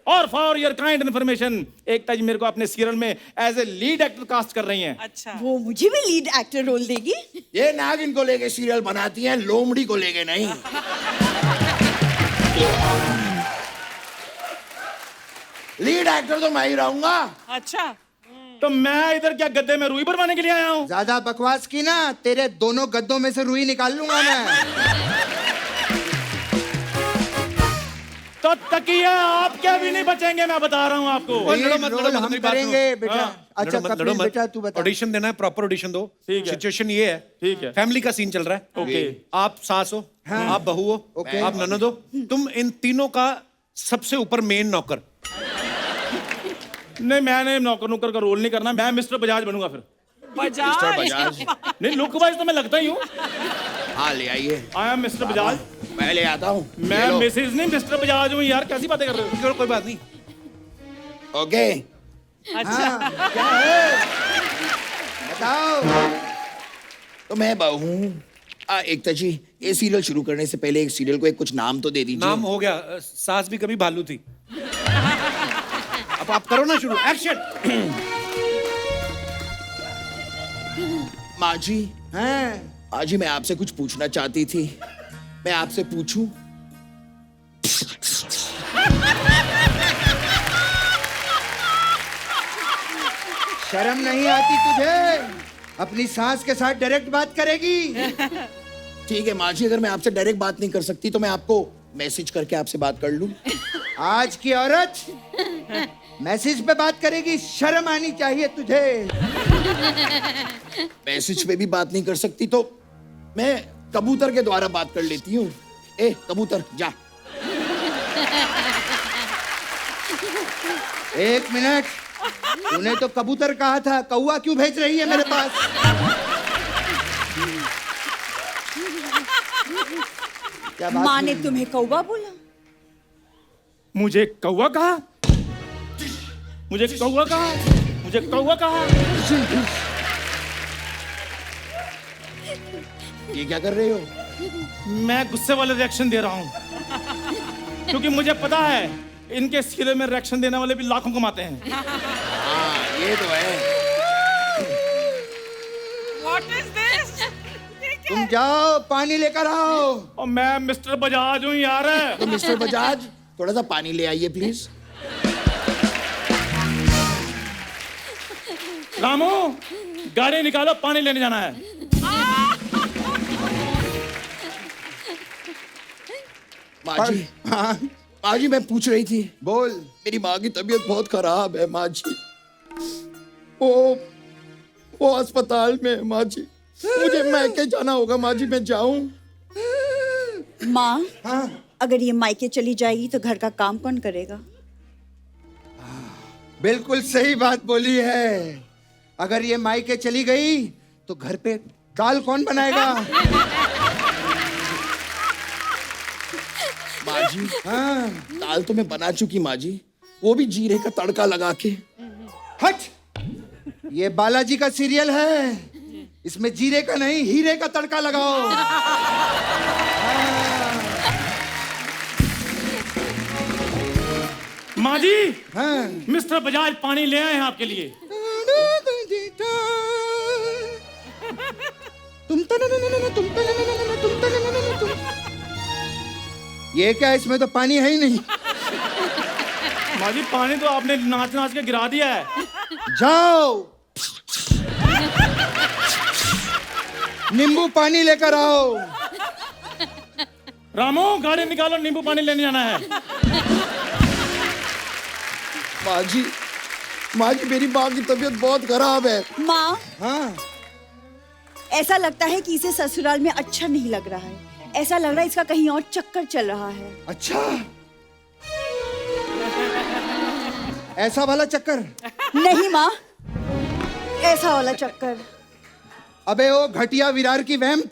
और for your kind information, Ekta ji मेरे को अपने सीरियल में as a lead actor cast कर रही हैं। अच्छा। वो मुझे भी लीड एक्टर रोल देगी? ये नागिन को लेके सीरियल बनाती हैं, लोमड़ी को लेके नहीं। लीड एक्टर तो मैं ही रहूंगा। अच्छा। तो मैं इधर क्या गद्दे में रुई भरवाने के लिए आया हूँ? ज्यादा बकवास की ना, तेरे दोनों गद्दों में से रुई निकाल लूंगा मैं। तो तकिए आपके भी नहीं बचेंगे, मैं बता रहा हूँ आपको। ओए, लड़ो मत, रोल लड़ो मत, हम मेरी बात करेंगे सुनो। बेटा। हाँ, अच्छा कपिल बेटा तू बता। ऑडिशन देना है, प्रॉपर ऑडिशन दो। ठीक है। सिचुएशन ये है, ठीक है। फैमिली का सीन चल रहा है। ओके। आप सास हो, आप बहू हो, ओके। आप ननद हो, तुम इन तीनों का सबसे ऊपर मेन नौकर। नहीं, मैंने नौकर नुकर का रोल नहीं करना, मैं मिस्टर बजाज बनूंगा फिर। बजाज। नहीं, लुक वाइज तो मैं लगता ही हूँ। हाँ ले आइए, आई एम मिस्टर बजाज। मैं ले आता हूँ। मैं मिसेज नहीं, मिस्टर बजाज हूँ यार, कैसी बातें कर रहे हो? चलो कोई बात नहीं। ओके। अच्छा। क्या है बताओ। तो मैं बहू हूँ। एकता जी, ये सीरियल शुरू करने से पहले एक सीरियल को एक कुछ नाम तो दे दीजिए। नाम हो गया, सास भी कभी भालू थी। अब आप करो ना शुरू, एक्शन। माँ जी, हैं माँ जी, मैं आपसे कुछ पूछना चाहती थी। मैं आपसे पूछूं? शर्म नहीं आती तुझे? अपनी सास के साथ डायरेक्ट बात करेगी? ठीक है माँ जी, अगर मैं आपसे डायरेक्ट बात नहीं कर सकती तो मैं आपको मैसेज करके आपसे बात कर लूं। आज की औरत मैसेज पे बात करेगी? शर्म आनी चाहिए तुझे। मैसेज पे भी बात नहीं कर सकती तो मैं कबूतर के द्वारा बात कर लेती हूँ। ए कबूतर जा। एक मिनट, तूने तो कबूतर कहा था, कौवा क्यों भेज रही है मेरे पास? क्या बात माँ हुई? ने तुम्हें कौवा बोला? मुझे कौवा कहा? मुझे कौवा कहा? मुझे कौवा कहा? ये क्या कर रहे हो? मैं गुस्से वाले रिएक्शन दे रहा हूँ, क्योंकि मुझे पता है इनके सीरियल में रिएक्शन देने वाले भी लाखों कमाते हैं। हाँ ये तो है। What is this? तुम जाओ पानी लेकर आओ। और मैं मिस्टर बजाज हूँ यार। तो मिस्टर बजाज, थोड़ा सा पानी ले आइए प्लीज। रामू, गाड़ी निकालो, पानी लेने जाना है। माँ जी, माँ जी मैं पूछ रही थी, बोल। मेरी माँ की तबीयत बहुत खराब है माँ जी। वो अस्पताल में है माँ जी। मुझे मैके जाना होगा माँ जी, मैं जाऊं? माँ, हाँ अगर ये मायके चली जाएगी तो घर का काम कौन करेगा? बिल्कुल सही बात बोली है। अगर ये मायके चली गई तो घर पे दाल कौन बनाएगा? माँ जी, हाँ दाल तो मैं बना चुकी माँ जी, वो भी जीरे का तड़का लगा के। हट, ये बालाजी का सीरियल है, इसमें जीरे का नहीं हीरे का तड़का लगाओ। माँ जी, हाँ मिस्टर बजाज पानी ले आए हैं आपके लिए। ये क्या, इसमें तो पानी है ही नहीं। माँ जी, पानी तो आपने नाच नाच के गिरा दिया है। जाओ नींबू पानी लेकर आओ। रामू, गाड़ी निकालो, नींबू पानी लेने जाना है। माँ जी मेरी माँ की तबीयत बहुत खराब है। माँ, हाँ ऐसा लगता है कि इसे ससुराल में अच्छा नहीं लग रहा है। ऐसा लग रहा है इसका कहीं और चक्कर चल रहा है। अच्छा, ऐसा वाला चक्कर? नहीं माँ, ऐसा वाला चक्कर। अबे वो घटिया विरार की वैम्प।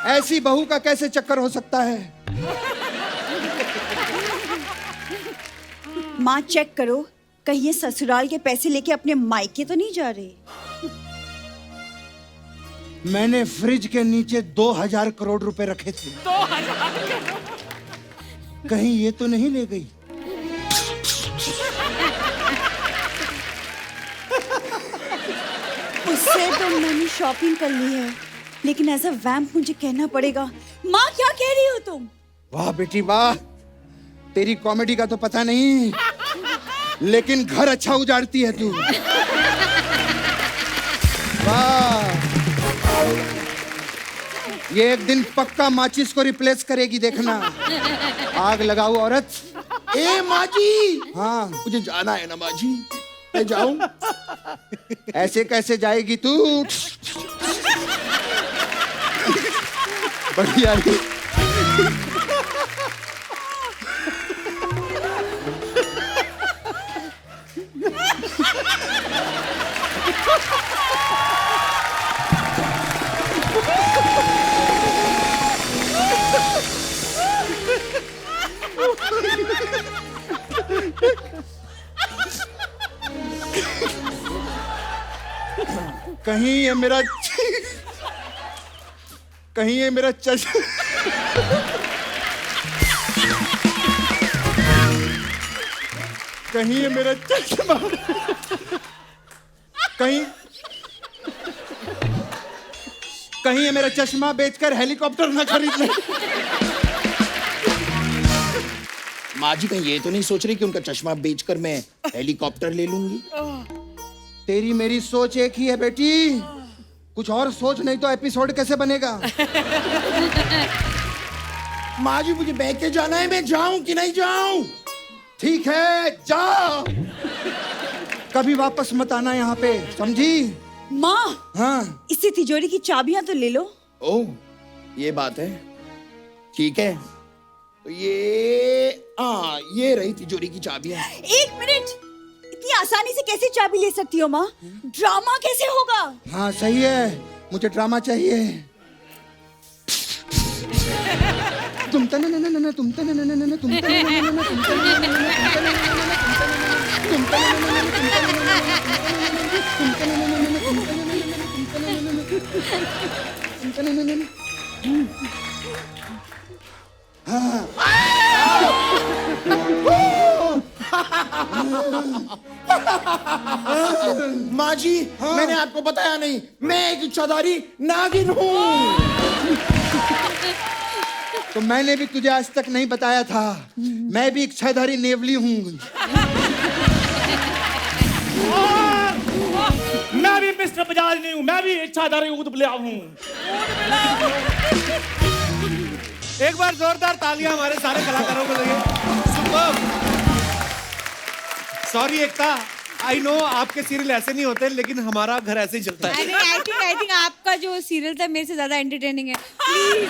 ऐसी बहू का कैसे चक्कर हो सकता है? माँ चेक करो, कहीं ये ससुराल के पैसे लेके अपने मायके तो नहीं जा रहे। मैंने फ्रिज के नीचे 2000 करोड़ रुपए रखे थे। 2000 कहीं ये तो नहीं ले गई? उससे तो मैंने शॉपिंग कर ली है, लेकिन एज अ वैम्प मुझे कहना पड़ेगा। माँ क्या कह रही हो तुम? वाह बेटी वाह, तेरी कॉमेडी का तो पता नहीं, लेकिन घर अच्छा उजाड़ती है तू। वाह, ये एक दिन पक्का माचिस को रिप्लेस करेगी, देखना। आग लगाओ औरत। ए माँ जी, हाँ, मुझे जाना है ना माँ जी, मैं जाऊं? ऐसे कैसे जाएगी तू? बढ़िया है। कहीं ये मेरा कहीं ये मेरा कहीं ये मेरा चश्मा कहीं कहीं ये मेरा चश्मा बेचकर हेलीकॉप्टर ना खरीद ले। माँ जी कहीं ये तो नहीं सोच रही कि उनका चश्मा बेचकर मैं हेलीकॉप्टर ले लूंगी? तेरी मेरी सोच एक ही है बेटी, कुछ और सोच, नहीं तो एपिसोड कैसे बनेगा? माँ जी मुझे बह के जाना है, मैं जाऊं कि नहीं जाऊं? ठीक है, जाओ, कभी वापस मत आना यहाँ पे, समझी? माँ, हाँ, इससे तिजोरी की चाबियां तो ले लो। ओह, ये बात है, ठीक है। तो ये रही तिजोरी की चाबियां। एक मिनट, इतनी आसानी से कैसे चाबी ले सकती हो माँ? ड्रामा कैसे होगा? हाँ सही है, मुझे ड्रामा चाहिए। तुम तन न न न तुम तन न न न तुम तन न न न तुम तन न न न तुम तन न न न तुम तन न न तुम तन न न तुम तन न न माँ जी, मैंने आपको बताया नहीं, मैं एक इच्छाधारी नागिन हूँ। तो मैंने भी तुझे आज तक नहीं बताया था, मैं भी इच्छाधारी नेवली हूँ। मैं भी मिस्टर बजाज नहीं हूँ, मैं भी इच्छाधारी ऊद-बिलाव हूँ। एक बार जोरदार तालियां हमारे सारे कलाकारों को लगे। Superb. Sorry Ekta, I know आपके सीरियल ऐसे नहीं होते, लेकिन हमारा घर ऐसे ही चलता है। आई थिंक आपका जो सीरियल था मेरे से ज्यादा एंटरटेनिंग है। प्लीज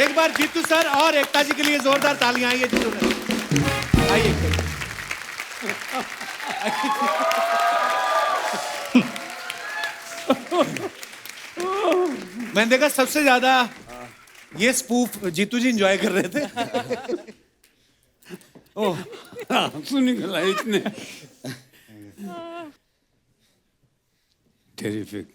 एक बार जीतू सर और एकता जी के लिए जोरदार तालियां। आइए जीतू सर, आइए। मैंने देखा सबसे ज्यादा ये स्पूफ जीतू जी एंजॉय कर रहे थे। ओह, आंसू निकला इतने। Terrific.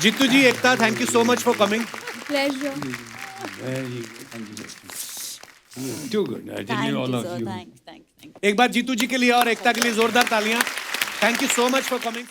Jeetu ji, Ekta, thank you so much for coming. Pleasure. Very too good. I tell you all of you. Thanks. एक बार जीतू जी के लिए और एकता के लिए जोरदार तालियां। Thank you so much for coming.